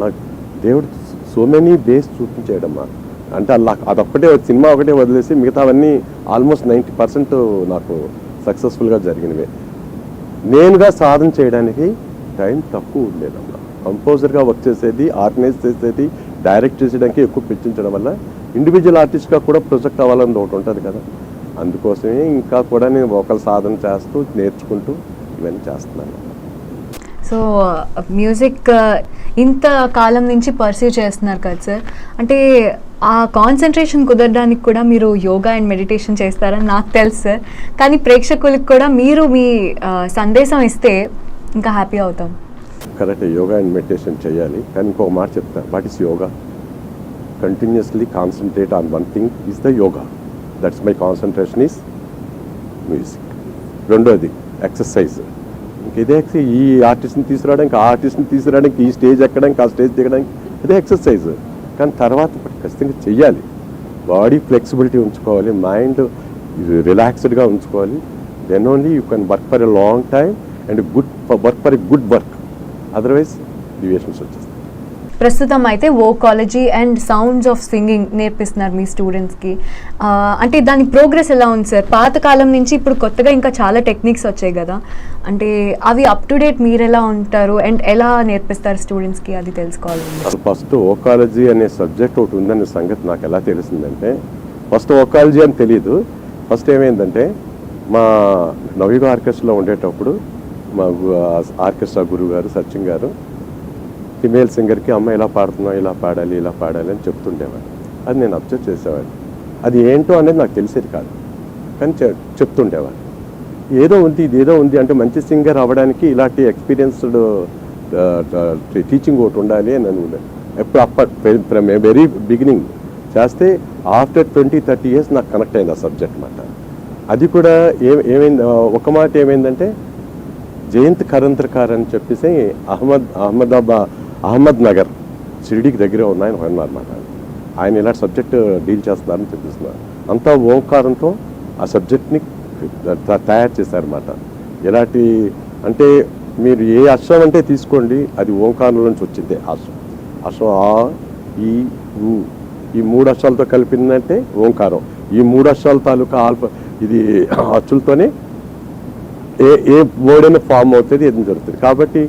నాకు దేవుడు సో మెనీ వేస్ చూపించేయడమ్మా. అంటే అలా అదొక్కటే సినిమా ఒకటే వదిలేసి మిగతావన్నీ ఆల్మోస్ట్ 90% నాకు సక్సెస్ఫుల్గా జరిగినవే. నేనుగా సాధన చేయడానికి టైం తక్కువ ఉండేదమ్మా. కంపోజర్గా వర్క్ చేసేది, ఆర్గనైజ్ చేసేది, డైరెక్ట్ చేసేయడానికి ఎక్కువ పెంచడం వల్ల ఇండివిజువల్ ఆర్టిస్ట్గా కూడా ప్రొజెక్ట్ అవ్వాలని ఒకటి ఉంటుంది కదా. అందుకోసమే ఇంకా కూడా నేను వోకల్ సాధన చేస్తూ నేర్చుకుంటూ ఇవన్నీ చేస్తున్నాను. సో మ్యూజిక్ ఇంత కాలం నుంచి పర్సీవ్ చేస్తున్నారు కదా సార్, అంటే ఆ కాన్సన్ట్రేషన్ కుదరడానికి కూడా మీరు యోగా అండ్ మెడిటేషన్ చేస్తారని నాకు తెలుసు సార్. కానీ ప్రేక్షకులకు కూడా మీరు మీ సందేశం ఇస్తే ఇంకా హ్యాపీ అవుతాం. కరెక్ట్, యోగా అండ్ మెడిటేషన్ చేయాలి. కానీ ఇంకొక మాట చెప్తాను, what is yoga? Continuously concentrate on one thing is the yoga. That's my concentration is music. రెండోది ఎక్సర్సైజ్. ఇంకేదే ఈ ఆర్టిస్ట్ని తీసుకురావడానికి, ఆ ఆర్టిస్ట్ని తీసుకురావడానికి, ఈ స్టేజ్ ఎక్కడానికి, ఆ స్టేజ్ దిగడానికి అదే ఎక్సర్సైజ్. కానీ తర్వాత ఖచ్చితంగా చెయ్యాలి. బాడీ ఫ్లెక్సిబిలిటీ ఉంచుకోవాలి, మైండ్ రిలాక్స్డ్గా ఉంచుకోవాలి. Then only you can work for a long time and work for a good work. Otherwise deviations వచ్చేస్తాయి. ప్రస్తుతం అయితే vocology and sounds of singing నేర్పిస్తున్నారు మీ స్టూడెంట్స్కి. అంటే దాని ప్రోగ్రెస్ ఎలా ఉంది సార్? పాతకాలం నుంచి ఇప్పుడు కొత్తగా ఇంకా చాలా టెక్నిక్స్ వచ్చాయి కదా, అంటే అవి అప్ టు డేట్ మీరు ఎలా ఉంటారు అండ్ ఎలా నేర్పిస్తారు స్టూడెంట్స్కి, అది తెలుసుకోవాలి. ఫస్ట్ వోకాలజీ అనే సబ్జెక్ట్ ఒకటి ఉందనే సంగతి నాకు ఎలా తెలిసిందంటే, ఫస్ట్ వోకాలజీ అని తెలియదు. ఫస్ట్ ఏమైందంటే మా నవయుగ ఆర్కెస్ట్రాలో ఉండేటప్పుడు మా ఆర్కెస్ట్రా గురువు గారు సచిన్ గారు ఫిమేల్ సింగర్కి అమ్మ ఇలా పాడుతున్నావు, ఇలా పాడాలి, ఇలా పాడాలి అని చెప్తుండేవాడు. అది నేను అబ్జర్వ్ చేసేవాడు. అది ఏంటో అనేది నాకు తెలిసేది కాదు, కానీ చెప్తుండేవాడు. ఏదో ఉంది, ఇది ఏదో ఉంది అంటే మంచి సింగర్ అవ్వడానికి ఇలాంటి ఎక్స్పీరియన్స్డ్ టీచింగ్ ఒకటి ఉండాలి అని అనుకున్నాను. ఎప్పుడు ఫ్రమ్ వెరీ బిగినింగ్ చేస్తే ఆఫ్టర్ 20-30 years నాకు కనెక్ట్ అయింది ఆ సబ్జెక్ట్ మాట. అది కూడా ఏమైంది, ఒక మాట ఏమైందంటే జయంత్ కరంద్రకార్ అని చెప్పేసి అహ్మద్ నగర్ షిరిడీకి దగ్గర ఉన్నాయని అన్నారన్నమాట. ఆయన ఇలాంటి సబ్జెక్ట్ డీల్ చేస్తున్నారని చెప్పిస్తున్నారు. అంతా ఓంకారంతో ఆ సబ్జెక్ట్ని తయారు చేశారన్నమాట. ఎలాంటి అంటే మీరు ఏ అక్షరం అంటే తీసుకోండి, అది ఓంకారం నుంచి వచ్చిందే అక్షరం. అక్షరం ఆ, ఈ, ఊ, ఈ 3 అక్షరాలతో కలిపిందంటే ఓంకారం. ఈ 3 అక్షరాల తాలూకా ఇది అచ్చులతోనే ఏ వర్డ్ అయినా ఫామ్ అవుతుంది, ఏదైనా జరుగుతుంది. కాబట్టి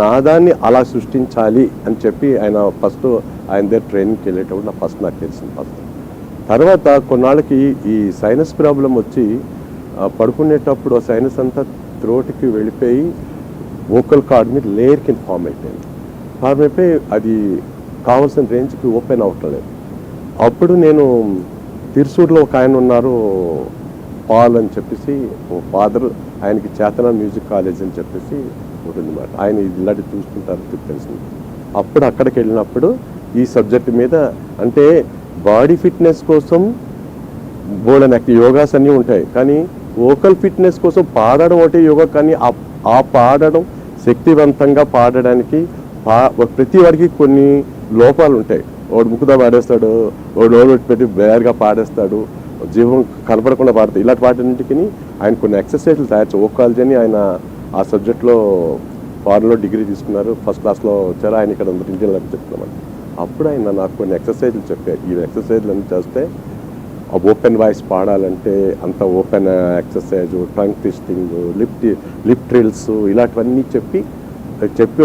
నాదాన్ని అలా సృష్టించాలి అని చెప్పి ఆయన ఫస్ట్ ఆయన దగ్గర ట్రైనింగ్కి వెళ్ళేటప్పుడు నాకు తెలిసింది. ఫస్ట్ తర్వాత కొన్నాళ్ళకి ఈ సైనస్ ప్రాబ్లం వచ్చి పడుకునేటప్పుడు ఆ సైనస్ అంతా త్రోట్కి వెళ్ళిపోయి వోకల్ కార్డ్ మీద లేయర్ కింద ఫామ్ అయిపోయి అది కావాల్సిన రేంజ్కి ఓపెన్ అవ్వట్లేదు. అప్పుడు నేను తిరుసూరులో ఒక ఆయన ఉన్నారు, పాల్ అని చెప్పేసి ఓ ఫాదర్, ఆయనకి చేతన మ్యూజిక్ కాలేజ్ అని చెప్పేసి ఉంటుందన్నమాట. ఆయన ఇలాంటి చూసుకుంటారు తెలిసింది. అప్పుడు అక్కడికి వెళ్ళినప్పుడు ఈ సబ్జెక్ట్ మీద, అంటే బాడీ ఫిట్నెస్ కోసం బోల్డెన్ యోగాస్ అన్నీ ఉంటాయి, కానీ వోకల్ ఫిట్నెస్ కోసం పాడడం ఒకటే యోగా. కానీ ఆ పాడడం శక్తివంతంగా పాడడానికి ప్రతి వాడికి కొన్ని లోపాలు ఉంటాయి. వాడు ముక్కుతో పాడేస్తాడు, వాడు నోరు పెట్టి బేర్గా పాడేస్తాడు, జీవం కనపడకుండా పాడతాడు. ఇలాంటి వాటికి ఆయన కొన్ని ఎక్సర్సైజ్లు తయారు చేయాలి. వోకాలజీ అని ఆయన ఆ సబ్జెక్ట్లో ఫారెన్లో డిగ్రీ తీసుకున్నారు, ఫస్ట్ క్లాస్లో వచ్చారు. ఆయన ఇక్కడ ఇండియన్ చెప్తున్నాం. అప్పుడు ఆయన నాకు కొన్ని ఎక్సర్సైజ్లు చెప్పారు. ఈ ఎక్సర్సైజ్లు అన్నీ చేస్తే ఓపెన్ వాయిస్ పాడాలంటే అంత open exercise, tongue twisting, lip trills ఇలాంటివన్నీ చెప్పి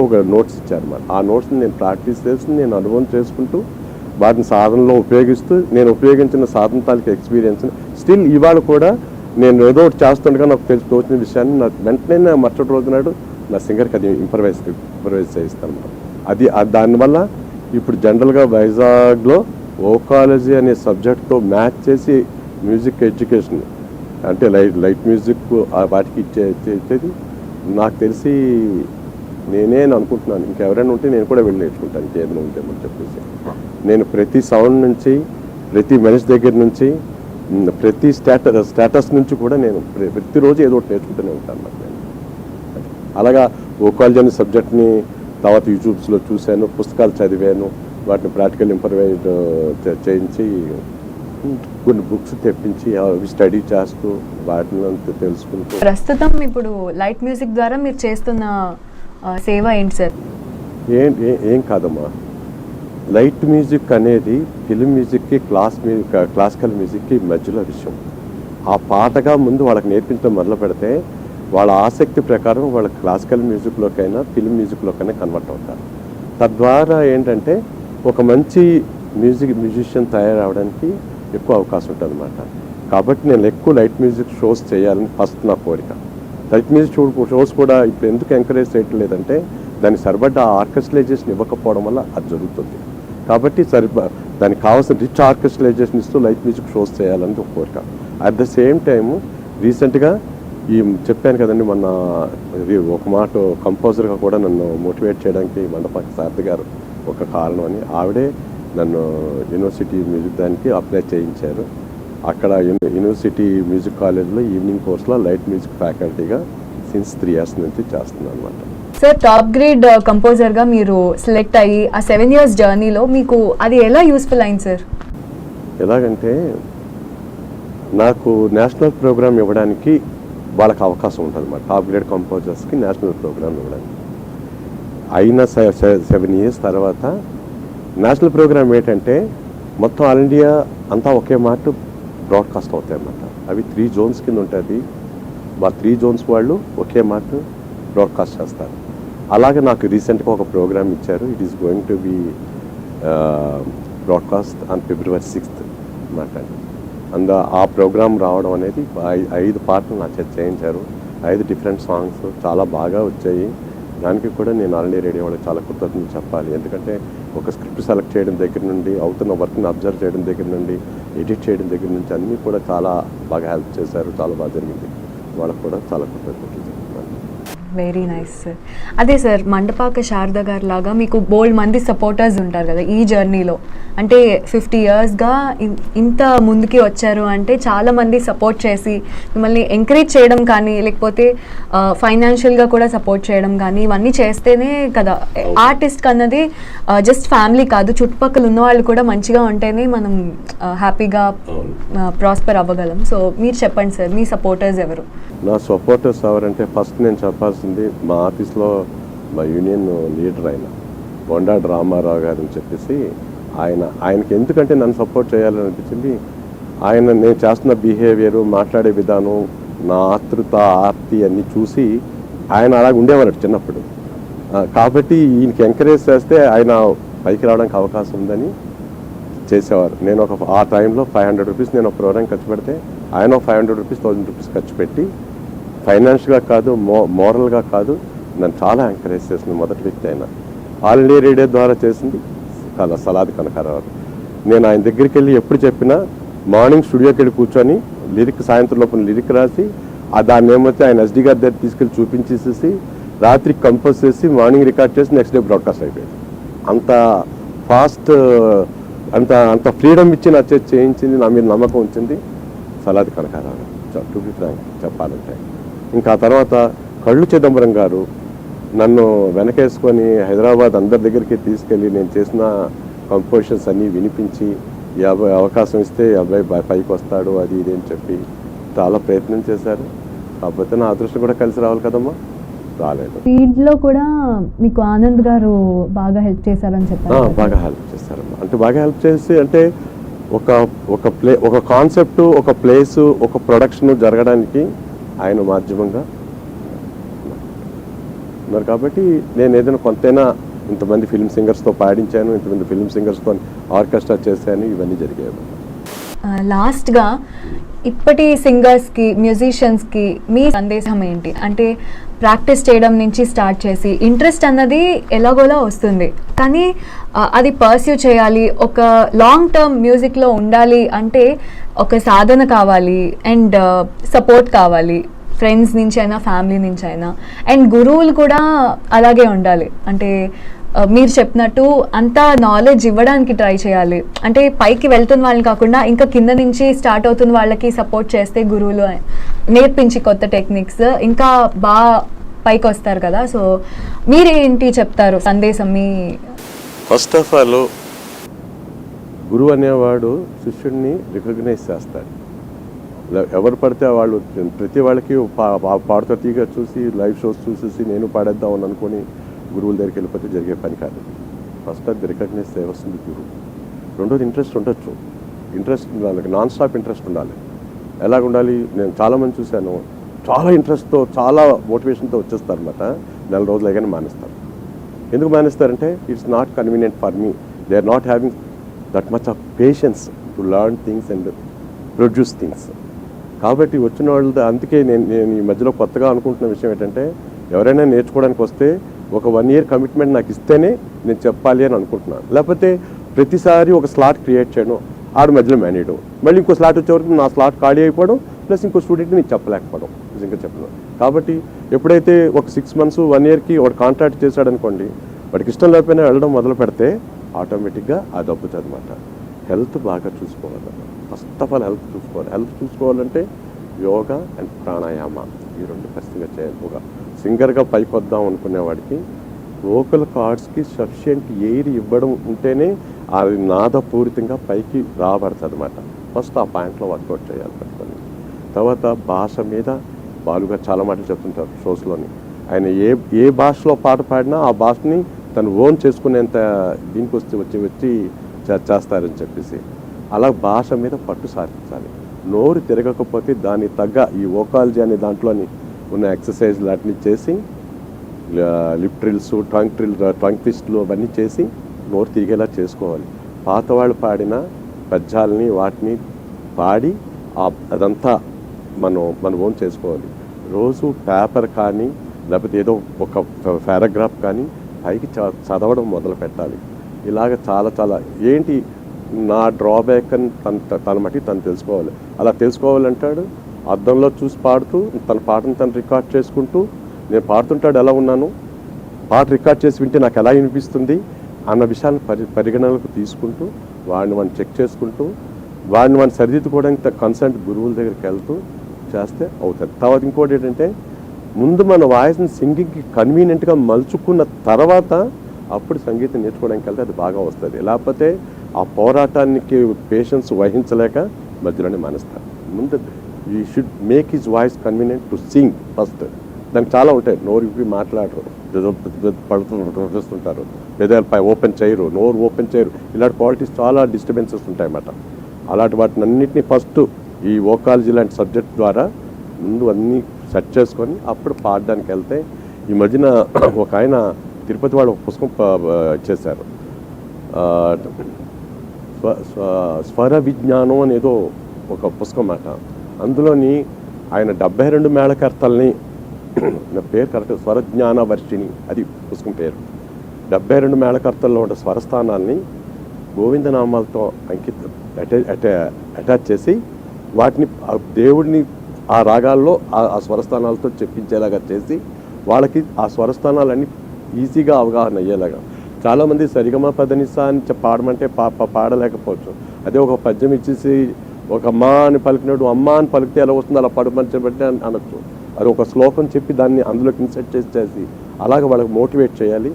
ఒక నోట్స్ ఇచ్చారన్నమాట. ఆ నోట్స్ని నేను ప్రాక్టీస్ చేసి నేను అనుభవం చేసుకుంటూ వాటిని సాధనలో ఉపయోగిస్తూ నేను ఉపయోగించిన సాధన తాలూకు ఎక్స్పీరియన్స్ స్టిల్ ఇవాళ కూడా నేను ఏదో ఒకటి చేస్తుండగా నాకు తోచిన విషయాన్ని నాకు వెంటనే మరుసటి రోజు నాడు నా సింగర్కి అది ఇంప్రవైజ్ చేయిస్తాను. అది దానివల్ల ఇప్పుడు జనరల్గా వైజాగ్లో వోకాలజీ అనే సబ్జెక్ట్తో మ్యాచ్ చేసి మ్యూజిక్ ఎడ్యుకేషన్ అంటే లైట్ మ్యూజిక్ వాటికి ఇచ్చేది నాకు తెలిసి నేనే అనుకుంటున్నాను. ఇంకెవరైనా ఉంటే నేను కూడా వెళ్ళి నేర్చుకుంటాను ఇంకేమైనా ఉంటేమని చెప్పేసి. నేను ప్రతి సౌండ్ నుంచి, ప్రతి మనిషి దగ్గర నుంచి, ప్రతి స్టేటస్ నుంచి కూడా నేను ప్రతిరోజు ఏదో ఒకటి నేర్చుకుంటూనే ఉంటాను. నాకు నేను అలాగా వోకాలజీ అనే సబ్జెక్ట్ని తర్వాత యూట్యూబ్స్లో చూశాను, పుస్తకాలు చదివాను, వాటిని ప్రాక్టికల్ ఇంప్రవైజ్ చేయించి కొన్ని బుక్స్ తెప్పించి అవి స్టడీ చేస్తూ వాటిని తెలుసుకుంటూ. ప్రస్తుతం ఇప్పుడు లైట్ మ్యూజిక్ ద్వారా మీరు చేస్తున్న సేవ ఏంటి సార్? ఏం కాదమ్మా, లైట్ మ్యూజిక్ అనేది ఫిల్మ్ మ్యూజిక్కి క్లాసికల్ మ్యూజిక్కి మధ్యలో విషయం. ఆ పాటగా ముందు వాళ్ళకి నేర్పించడం మొదలు పెడితే వాళ్ళ ఆసక్తి ప్రకారం వాళ్ళ క్లాసికల్ మ్యూజిక్లోకైనా ఫిల్మ్ మ్యూజిక్లోకైనా కన్వర్ట్ అవుతారు. తద్వారా ఏంటంటే ఒక మంచి మ్యూజిషియన్ తయారవడానికి ఎక్కువ అవకాశం ఉంటుంది అన్నమాట. కాబట్టి నేను ఎక్కువ లైట్ మ్యూజిక్ షోస్ చేయాలని ఫస్ట్ నా కోరిక. లైట్ మ్యూజిక్ షోస్ కూడా ఇప్పుడు ఎందుకు ఎంకరేజ్ చేయటం లేదంటే దానికి సరిపడ్డ ఆర్కెస్ట్రైజేషన్ ఇవ్వకపోవడం వల్ల అది జరుగుతుంది. కాబట్టి దానికి కావాల్సిన రిచ్ ఆర్కెస్ట్రైజేషన్ ఇస్తూ లైట్ మ్యూజిక్ షోస్ చేయాలని ఒక కోరిక. అట్ ద సేమ్ టైము రీసెంట్గా చెప్పాను కదండి మొన్న ఒక మాట కంపోజర్గా కూడా నన్ను మోటివేట్ చేయడానికి మండపాకి శారద గారు ఒక కారణం అని ఆవిడే నన్ను యూనివర్సిటీ మ్యూజిక్ దానికి అప్లై చేయించారు. అక్కడ యూనివర్సిటీ మ్యూజిక్ కాలేజ్లో ఈవినింగ్ కోర్స్లో లైట్ మ్యూజిక్ ఫ్యాకల్టీగా సిన్స్ 3 years నుంచి చేస్తున్నాను అనమాట. సార్, టాప్ గ్రేడ్ కంపోజర్గా మీరు సెలెక్ట్ అయ్యి ఆ 7 years జర్నీలో మీకు అది ఎలా యూస్ఫుల్ అయింది సార్? ఎలాగంటే నాకు నేషనల్ ప్రోగ్రామ్ ఇవ్వడానికి వాళ్ళకి అవకాశం ఉంటుంది అన్నమాట. టాప్ గ్రేడ్ కంపోజర్స్కి నేషనల్ ప్రోగ్రామ్ ఇవ్వడానికి అయిన 7 years తర్వాత నేషనల్ ప్రోగ్రామ్ ఏంటంటే మొత్తం ఆల్ ఇండియా అంతా ఒకే మాట బ్రాడ్కాస్ట్ అవుతాయి అన్నమాట. అవి 3 zones కింద ఉంటుంది. 3 zones వాళ్ళు ఒకే మాట బ్రాడ్కాస్ట్ చేస్తారు. అలాగే నాకు రీసెంట్గా ఒక ప్రోగ్రామ్ ఇచ్చారు. It is going to be broadcast on February 6th అన్నమాట. ఆ ప్రోగ్రామ్ రావడం అనేది 5 పాటలు నా చేత చేయించారు. 5 డిఫరెంట్ సాంగ్స్ చాలా బాగా వచ్చాయి. దానికి కూడా నేను ఆల్ ఇండియా రేడియో వాళ్ళకి చాలా కృతజ్ఞతలు చెప్పాలి. ఎందుకంటే ఒక స్క్రిప్ట్ సెలెక్ట్ చేయడం దగ్గర నుండి, అవుతున్న వర్క్ని అబ్జర్వ్ చేయడం దగ్గర నుండి, ఎడిట్ చేయడం దగ్గర నుంచి అన్నీ కూడా చాలా బాగా హెల్ప్ చేశారు. చాలా బాగా జరిగింది. వాళ్ళకు కూడా చాలా కృతజ్ఞతలు చెప్తున్నాను. Very nice sir. అదే సార్, మండపాక శారద గారు లాగా మీకు బోల్డ్ మంది సపోర్టర్స్ ఉంటారు కదా ఈ జర్నీలో. అంటే 50 yearsగా ఇంత ముందుకి వచ్చారు అంటే చాలామంది సపోర్ట్ చేసి మిమ్మల్ని ఎంకరేజ్ చేయడం కానీ, లేకపోతే ఫైనాన్షియల్గా కూడా సపోర్ట్ చేయడం కానీ, ఇవన్నీ చేస్తేనే కదా ఆర్టిస్ట్ అన్నది జస్ట్ ఫ్యామిలీ కాదు, చుట్టుపక్కల ఉన్న వాళ్ళు కూడా మంచిగా ఉంటేనే మనం హ్యాపీగా ప్రాస్పర్ అవ్వగలం. సో మీరు చెప్పండి సార్, మీ సపోర్టర్స్ ఎవరు? నా సపోర్టర్స్ ఎవరంటే ఫస్ట్ నేను చెప్పాల్సింది మా ఆఫీస్లో మా యూనియన్ లీడర్ అయిన బొండాడు రామారావు గారు అని చెప్పేసి ఆయనకి ఎందుకంటే నన్ను సపోర్ట్ చేయాలని అనిపించింది. నేను చేస్తున్న బిహేవియరు, మాట్లాడే విధానం, నా ఆతృత, ఆర్తి అన్నీ చూసి ఆయన అలాగ ఉండేవారు చిన్నప్పుడు. కాబట్టి ఈయనకి ఎంకరేజ్ చేస్తే ఆయన పైకి రావడానికి అవకాశం ఉందని చేసేవారు. నేను ఆ టైంలో 500 rupees నేను ఒక ప్రోగ్రామ్ ఖర్చు పెడితే ఆయన 500 rupees 1000 rupees ఖర్చు పెట్టి ఫైనాన్షియల్గా కాదు, మోరల్గా కాదు, నన్ను చాలా ఎంకరేజ్ చేసింది మొదటి వ్యక్తి ఆయన. ఆల్ ఇండియా రేడియో ద్వారా చేసింది సలాది కనకారావు. నేను ఆయన దగ్గరికి వెళ్ళి ఎప్పుడు చెప్పినా మార్నింగ్ స్టూడియోకి వెళ్ళి కూర్చొని సాయంత్రం లోపల లిరిక్ రాసి దాన్ని ఏమైతే ఆయన ఎస్డి గారి దగ్గర తీసుకెళ్ళి చూపించేసేసి రాత్రి కంపోజ్ చేసి మార్నింగ్ రికార్డ్ చేసి నెక్స్ట్ డే బ్రాడ్కాస్ట్ అయిపోయింది. అంత ఫాస్ట్, అంత ఫ్రీడమ్ ఇచ్చి నా చేతి చేయించింది, నా మీద నమ్మకం ఉంచింది Saladi Kanakarao. To be frank చెప్పాలంటే. ఇంకా ఆ తర్వాత కళ్ళు చిదంబరం గారు నన్ను వెనకేసుకొని హైదరాబాద్ అందరి దగ్గరికి తీసుకెళ్ళి నేను చేసిన కంపోజిషన్స్ అన్నీ వినిపించి ఈ అబ్బాయి అవకాశం ఇస్తే ఈ అబ్బాయి పైకి వస్తాడు అది ఇది అని చెప్పి చాలా ప్రయత్నం చేశారు. కాకపోతే నా అదృష్టం కూడా కలిసి రావాలి కదమ్మా. రాలేదు. ఫీల్డ్లో కూడా మీకు ఆనంద్ గారు బాగా హెల్ప్ చేశారని చెప్పారు. బాగా హెల్ప్ చేశారమ్మా. అంటే బాగా హెల్ప్ చేసి అంటే ఒక కాన్సెప్ట్, ఒక ప్లేసు, ఒక ప్రొడక్షన్ జరగడానికి ఆయన మాధ్యమంగా ఉన్నారు. కాబట్టి నేను ఏదైనా కొంతైనా ఇంతమంది ఫిల్మ్ సింగర్స్తో పాడించాను, ఇంతమంది ఫిల్మ్ సింగర్స్తో ఆర్కెస్ట్రా చేశాను, ఇవన్నీ జరిగాయి. లాస్ట్గా ఇప్పటి సింగర్స్కి, మ్యూజిషియన్స్కి మీ సందేశం ఏంటి? అంటే ప్రాక్టీస్ చేయడం నుంచి స్టార్ట్ చేసి ఇంట్రెస్ట్ అన్నది ఎలాగోలా వస్తుంది, కానీ అది పర్స్యూ చేయాలి, ఒక లాంగ్ టర్మ్ మ్యూజిక్లో ఉండాలి అంటే ఒక సాధన కావాలి అండ్ సపోర్ట్ కావాలి, ఫ్రెండ్స్ నుంచి అయినా ఫ్యామిలీ నుంచి అయినా, అండ్ గురువులు కూడా అలాగే ఉండాలి. అంటే మీరు చెప్పినట్టు అంతా నాలెడ్జ్ ఇవ్వడానికి ట్రై చేయాలి. అంటే పైకి వెళ్తున్న వాళ్ళని కాకుండా ఇంకా కింద నుంచి స్టార్ట్ అవుతున్న వాళ్ళకి సపోర్ట్ చేస్తే గురువులు నేర్పించి కొత్త టెక్నిక్స్ ఇంకా బాగా పైకి వస్తారు కదా. సో మీరేంటి చెప్తారు సందేశం? మీ ఫస్ట్ ఆఫ్ ఆల్ గురువు అనేవాడు శిష్యుడిని రికగ్నైజ్ చేస్తాడు. ఎవరు పడితే వాళ్ళు ప్రతి వాళ్ళకి పాడుతా తీగ చూసి లైవ్ షోస్ చూసేసి నేను పాడేద్దామని అనుకుని గురువుల దగ్గరికి వెళ్ళిపోతే జరిగే పని కాదు. ఫస్ట్ అది రికగ్నైజ్ చేయవలసింది గురువు. రెండోది ఇంట్రెస్ట్ ఉండొచ్చు. ఇంట్రెస్ట్ ఉండాలి, నాన్ స్టాప్ ఇంట్రెస్ట్ ఉండాలి. ఎలాగ ఉండాలి? నేను చాలామంది చూశాను, చాలా ఇంట్రెస్ట్తో చాలా మోటివేషన్తో వచ్చేస్తారు అనమాట. నెల రోజులు అయ్యానే మానేస్తారు. ఎందుకు మానేస్తారంటే it's not convenient for me, they are not having that much of patience to learn things and produce things. కాబట్టి వచ్చిన వాళ్ళతో అందుకే నేను ఈ మధ్యలో కొత్తగా అనుకుంటున్న విషయం ఏంటంటే, ఎవరైనా నేర్చుకోవడానికి వస్తే ఒక 1 year కమిట్మెంట్ నాకు ఇస్తేనే నేను చెప్పాలి అని అనుకుంటున్నాను. లేకపోతే ప్రతిసారి ఒక స్లాట్ క్రియేట్ చేయడం, ఆడు మధ్యలో మేనేయడం, మళ్ళీ ఇంకో స్లాట్ వచ్చే వరకు నా స్లాట్ ఖాళీ అయిపోవడం, ప్లస్ ఇంకో స్టూడెంట్ని నేను చెప్పలేకపోవడం, నిజంగా చెప్పను. కాబట్టి ఎప్పుడైతే ఒక 6 months 1 yearకి వాడు కాంట్రాక్ట్ చేశాడనుకోండి, వాడికి ఇష్టం లేకపోయినా వెళ్ళడం మొదలు పెడితే ఆటోమేటిక్గా అది దబ్బుతుంది అనమాట. హెల్త్ బాగా చూసుకోవాలి. ఫస్ట్ ఆఫ్ ఆల్ హెల్త్ చూసుకోవాలి. హెల్త్ చూసుకోవాలంటే యోగా అండ్ ప్రాణాయామ ఈ 2 ఖచ్చితంగా చేయాలి. ఒక సింగర్గా పైకి వద్దాం అనుకునేవాడికి వోకల్ కార్డ్స్కి సఫిషియెంట్ ఎయిర్ ఇవ్వడం ఉంటేనే అది నాదపూరితంగా పైకి రాబడుతుంది అనమాట. ఫస్ట్ ఆ పాయింట్లో వర్కౌట్ చేయాలి పెట్టుకొని. తర్వాత భాష మీద బాలుగా చాలా మాటలు చెప్తుంటారు షోస్లోని. ఆయన ఏ భాషలో పాట పాడినా ఆ భాషని తను ఓన్ చేసుకునేంత దీనికి వచ్చి చేస్తారని చెప్పేసి అలా భాష మీద పట్టు సాధించాలి. నోరు తిరగకపోతే దానికి తగ్గ ఈ వోకాలజీ అనే దాంట్లోని ఉన్న ఎక్సర్సైజ్ వాటిని చేసి లిప్ డ్రిల్స్, టంగ్ ట్విస్ట్లు అవన్నీ చేసి నోరు తిరిగేలా చేసుకోవాలి. పాత వాళ్ళు పాడిన పద్యాలని వాటిని పాడి అదంతా మనం ఓన్ చేసుకోవాలి. రోజు పేపర్ కానీ లేకపోతే ఏదో ఒక పారాగ్రాఫ్ కానీ పైకి చదవడం మొదలు పెట్టాలి. ఇలాగ చాలా ఏంటి నా డ్రాబ్యాక్ అని తన మట్టి తను తెలుసుకోవాలి. అలా తెలుసుకోవాలంటాడు అద్దంలో చూసి పాడుతూ తన పాటను తను రికార్డ్ చేసుకుంటూ, నేను పాడుతుంటాడు ఎలా ఉన్నాను, పాట రికార్డ్ చేసి వింటే నాకు ఎలా వినిపిస్తుంది అన్న విషయాన్ని పరిగణనలకు తీసుకుంటూ వాడిని చెక్ చేసుకుంటూ వాడిని సరిదిద్దుకోవడానికి కన్సల్ట్ గురువుల దగ్గరికి వెళ్తూ చేస్తే అవుతుంది. తర్వాత ఇంకోటి ఏంటంటే, ముందు మన వాయిస్ని సింగింగ్కి కన్వీనియంట్గా మలుచుకున్న తర్వాత అప్పుడు సంగీతం నేర్చుకోవడానికి వెళ్తే అది బాగా వస్తుంది. లేకపోతే ఆ పోరాటానికి పేషెన్స్ వహించలేక మధ్యలోనే మానేస్తారు. ముందు you should make his voice convenient to sing first. దానికి చాలా ఉంటాయి. నోరు ఇప్పి మాట్లాడరు, పడుతుంటారు, పెదాలపై ఓపెన్ చేయరు, నోరు ఓపెన్ చేయరు, ఇలాంటి క్వాలిటీస్ చాలా డిస్టర్బెన్సెస్ ఉంటాయన్నమాట. అలాంటి వాటిని అన్నింటినీ ఫస్ట్ ఈ వోకాలజీ లాంటి సబ్జెక్ట్ ద్వారా ముందు అన్నీ సెట్ చేసుకొని అప్పుడు పాడడానికి వెళ్తే. ఈ మధ్యన ఒక ఆయన తిరుపతి వాళ్ళు ఒక పుస్తకం ఇచ్చేశారు, స్వర విజ్ఞానం అనేదో ఒక పుస్తకం అన్నమాట. అందులోని ఆయన 72 మేళకర్తల్ని, నా పేరు కరెక్ట్, స్వరజ్ఞాన వర్షిణి అది పుస్తకం పేరు. 72 మేళకర్తల్లో ఉన్న స్వరస్థానాల్ని గోవిందనామాలతో అటాచ్ చేసి వాటిని దేవుడిని ఆ రాగాల్లో ఆ స్వరస్థానాలతో చెప్పించేలాగా చేసి వాళ్ళకి ఆ స్వరస్థానాలన్నీ ఈజీగా అవగాహన అయ్యేలాగా. చాలామంది సరిగమ పదనిసా అని పాడమంటే పాడలేకపోవచ్చు. అదే ఒక పద్యం ఇచ్చేసి ఒక అమ్మ అని పలికినట్టు అమ్మ అని పలికితే ఎలా వస్తుందో అలా పడమని బట్టి అనొచ్చు. అది ఒక శ్లోకం చెప్పి దాన్ని అందులోకి ఇన్సెట్ చేసి అలాగే వాళ్ళకి మోటివేట్ చేయాలి.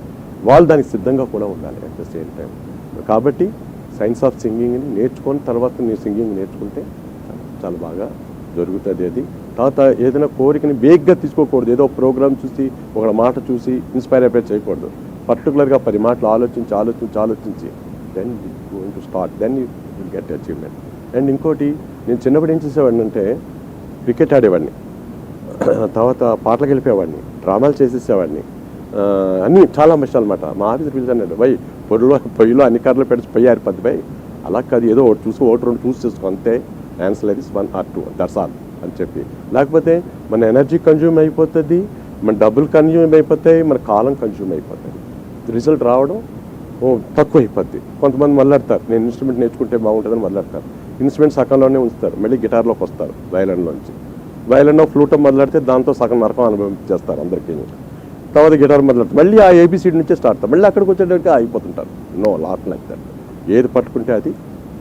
వాళ్ళు దానికి సిద్ధంగా కూడా ఉండాలి అట్ ద సేమ్ టైం. కాబట్టి సైన్స్ ఆఫ్ సింగింగ్ని నేర్చుకొని తర్వాత నీ సింగింగ్ నేర్చుకుంటే చాలా బాగా జరుగుతుంది. అది తర్వాత ఏదైనా కోరికని వేగ్గా తీసుకోకూడదు. ఏదో ప్రోగ్రామ్ చూసి ఒక మాట చూసి ఇన్స్పైర్ అయిపోయి చేయకూడదు. పర్టికులర్గా 10 మాటలు ఆలోచించి then going to start, then you will get achievement. And ఇంకోటి, నేను చిన్నప్పుడు ఏం చేసేవాడిని అంటే క్రికెట్ ఆడేవాడిని, తర్వాత పాటలకు వెళ్ళిపోయేవాడిని, డ్రామాలు చేసేసేవాడిని, అన్నీ చాలా ఇష్టాలు అనమాట. మా ఆఫీసర్ పిలిచాను, బై పొయ్యిలో అన్ని కర్రలు పెట్టి పొయ్యి ఆరిపోద్ది బై, అలా కాదు, ఏదో ఒకటి చూసి ఒకటి రెండు చూసి చేసుకో అంతే, answer is 1 or 2 that's all అని చెప్పి. లేకపోతే మన ఎనర్జీ కన్జ్యూమ్ అయిపోతుంది, మన డబ్బులు కన్జ్యూమ్ అయిపోతాయి, మన కాలం కన్జ్యూమ్ అయిపోతుంది, రిజల్ట్ రావడం తక్కువ అయిపోద్ది. కొంతమంది మొదలెడతారు, నేను ఇన్స్ట్రుమెంట్ నేర్చుకుంటే బాగుంటుందని మొదలెడతారు, ఇన్స్ట్రుమెంట్ సగంలోనే ఉంచుతారు, మళ్ళీ గిటార్లోకి వస్తారు, వయలిన్లో ఫ్లూట్ మొదలెడితే దాంతో సగం నరకం అనుభవించేస్తారు అందరికీ. తర్వాత గిటార్ మొదలెడతారు, మళ్ళీ ఆ ఏబిసిడి నుంచే స్టార్ట్, మళ్ళీ అక్కడికి వచ్చేటప్పటికి అయిపోతుంటారు. No lot like that. ఏది పట్టుకుంటే అది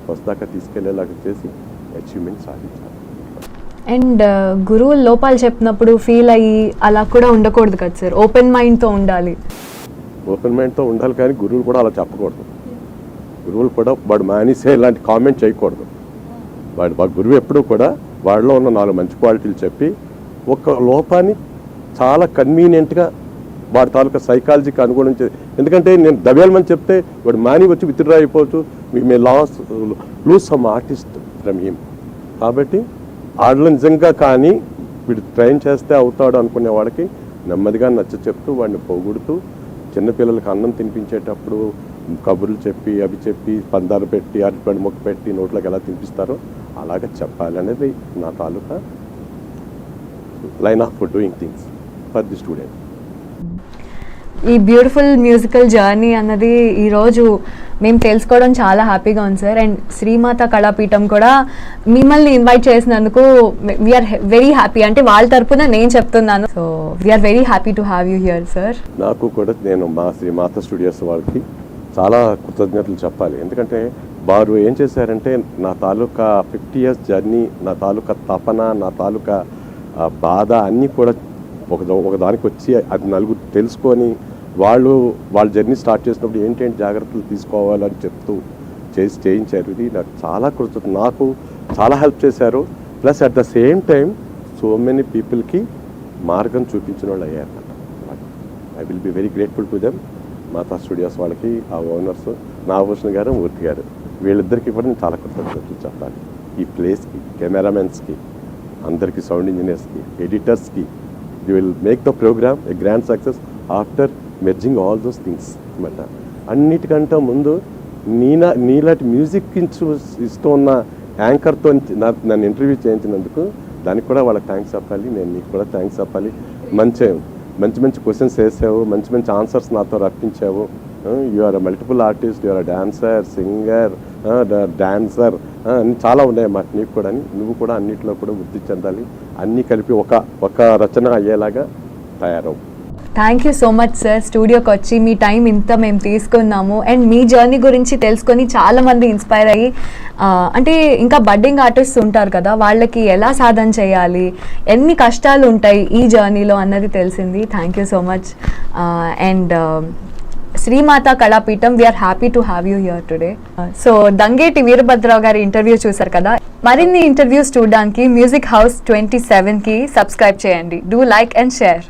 వస్తాక తీసుకెళ్లేలాగా చేసి అచీవ్మెంట్ సాధించాలి. అండ్ గురువు లోపాలు చెప్పినప్పుడు ఫీల్ అయ్యి అలా కూడా ఉండకూడదు కదా సార్, ఓపెన్ మైండ్తో ఉండాలి. ఓపెన్ మైండ్తో ఉండాలి, కానీ గురువులు కూడా అలా చెప్పకూడదు. గురువులు కూడా వాడు మానేసే ఇలాంటి కామెంట్ చేయకూడదు. వాడు గురువు ఎప్పుడూ కూడా వాడిలో ఉన్న 4 మంచి క్వాలిటీలు చెప్పి ఒక లోపాన్ని చాలా కన్వీనియంట్గా వాడి తాలూకా సైకాలజీకి అనుగుణం ఎందుకంటే నేను దవ్యాలమని చెప్తే వాడు మాని వచ్చి విత్డ్రా అయిపోవచ్చు, we may lose some artist from him. కాబట్టి ఆడలో నిజంగా కానీ వీడు ట్రైన్ చేస్తే అవుతాడు అనుకునే వాడికి నెమ్మదిగా నచ్చ చెప్తూ వాడిని పొగుడుతూ, చిన్నపిల్లలకి అన్నం తినిపించేటప్పుడు కబుర్లు చెప్పి అవి చెప్పి పందాలు పెట్టి అరటిపండు మొక్క పెట్టి నోట్లోకి ఎలా తినిపిస్తారో అలాగ చెప్పాలి అనేది నా తాలూకా line of doing things for the student. ఈ బ్యూటిఫుల్ మ్యూజికల్ జర్నీ అన్నది ఈరోజు మేము తెలుసుకోవడం చాలా హ్యాపీగా ఉంది సార్. అండ్ శ్రీమాత కళాపీఠం కూడా మిమ్మల్ని ఇన్వైట్ చేసినందుకు వీఆర్ వెరీ హ్యాపీ. అంటే వాళ్ళ తరపున నేను చెప్తున్నాను, so we're very happy to have you here sir. నాకు కూడా నేను మా శ్రీమాత స్టూడియోస్ వాళ్ళకి చాలా కృతజ్ఞతలు చెప్పాలి. ఎందుకంటే వారు ఏం చేశారంటే నా తాలూకా 50 years జర్నీ, నా తాలూకా తపన, నా తాలూకా బాధ అన్నీ కూడా ఒక దానికి వచ్చి అది నలుగురు తెలుసుకొని వాళ్ళ జర్నీ స్టార్ట్ చేసినప్పుడు ఏంటంటే జాగ్రత్తలు తీసుకోవాలని చెప్తూ చేయించారు. ఇది నాకు చాలా కృతజ్ఞత, నాకు చాలా హెల్ప్ చేశారు. Plus at the same time so many పీపుల్కి మార్గం చూపించిన వాళ్ళు అయ్యారు. I will be very grateful to them. Mata studios వాళ్ళకి, ఆ ఓనర్స్ నాగభూషణ్ గారు, మూర్తి గారు, వీళ్ళిద్దరికీ కూడా నేను చాలా కృతజ్ఞతలు చెప్పాలి. ఈ ప్లేస్కి, కెమెరామెన్స్కి, అందరికీ, సౌండ్ ఇంజనీర్స్కి, ఎడిటర్స్కి, the will make the programme a grand success after merging all those things అనమాట. అన్నిటికంటే ముందు నీలాంటి మ్యూజిక్ ఇస్తూ ఉన్న యాంకర్తో నన్ను ఇంటర్వ్యూ చేయించినందుకు దానికి కూడా వాళ్ళకి థ్యాంక్స్ చెప్పాలి. నేను నీకు కూడా థ్యాంక్స్ చెప్పాలి. మంచి క్వశ్చన్స్ వేసావు, మంచి ఆన్సర్స్ నాతో రప్పించావు. You are multiple artist, you are dancer, singer, dancer, అన్ని చాలా ఉన్నాయన్నమాట నీకు కూడా. నువ్వు కూడా అన్నింటిలో కూడా వృద్ధి చెందాలి. అన్నీ కలిపి ఒక రచన అయ్యేలాగా తయారవు. Thank you so much sir. స్టూడియోకి వచ్చి మీ టైం ఇంత మేము తీసుకున్నాము. అండ్ మీ జర్నీ గురించి తెలుసుకొని చాలామంది ఇన్స్పైర్ అయ్యి, అంటే ఇంకా బడ్డింగ్ ఆర్టిస్ట్ ఉంటారు కదా, వాళ్ళకి ఎలా సాధన చేయాలి, ఎన్ని కష్టాలు ఉంటాయి ఈ జర్నీలో అన్నది తెలిసింది. Thank you so much. And Srimatha Kalapeetham, we are happy to have you here today. So Dangeti Veerabhadrarao గారి ఇంటర్వ్యూ చూసారు కదా. మరిన్ని ఇంటర్వ్యూస్ చూడడానికి మ్యూజిక్ హౌస్ 27కి సబ్స్క్రైబ్ చేయండి. Do like and share.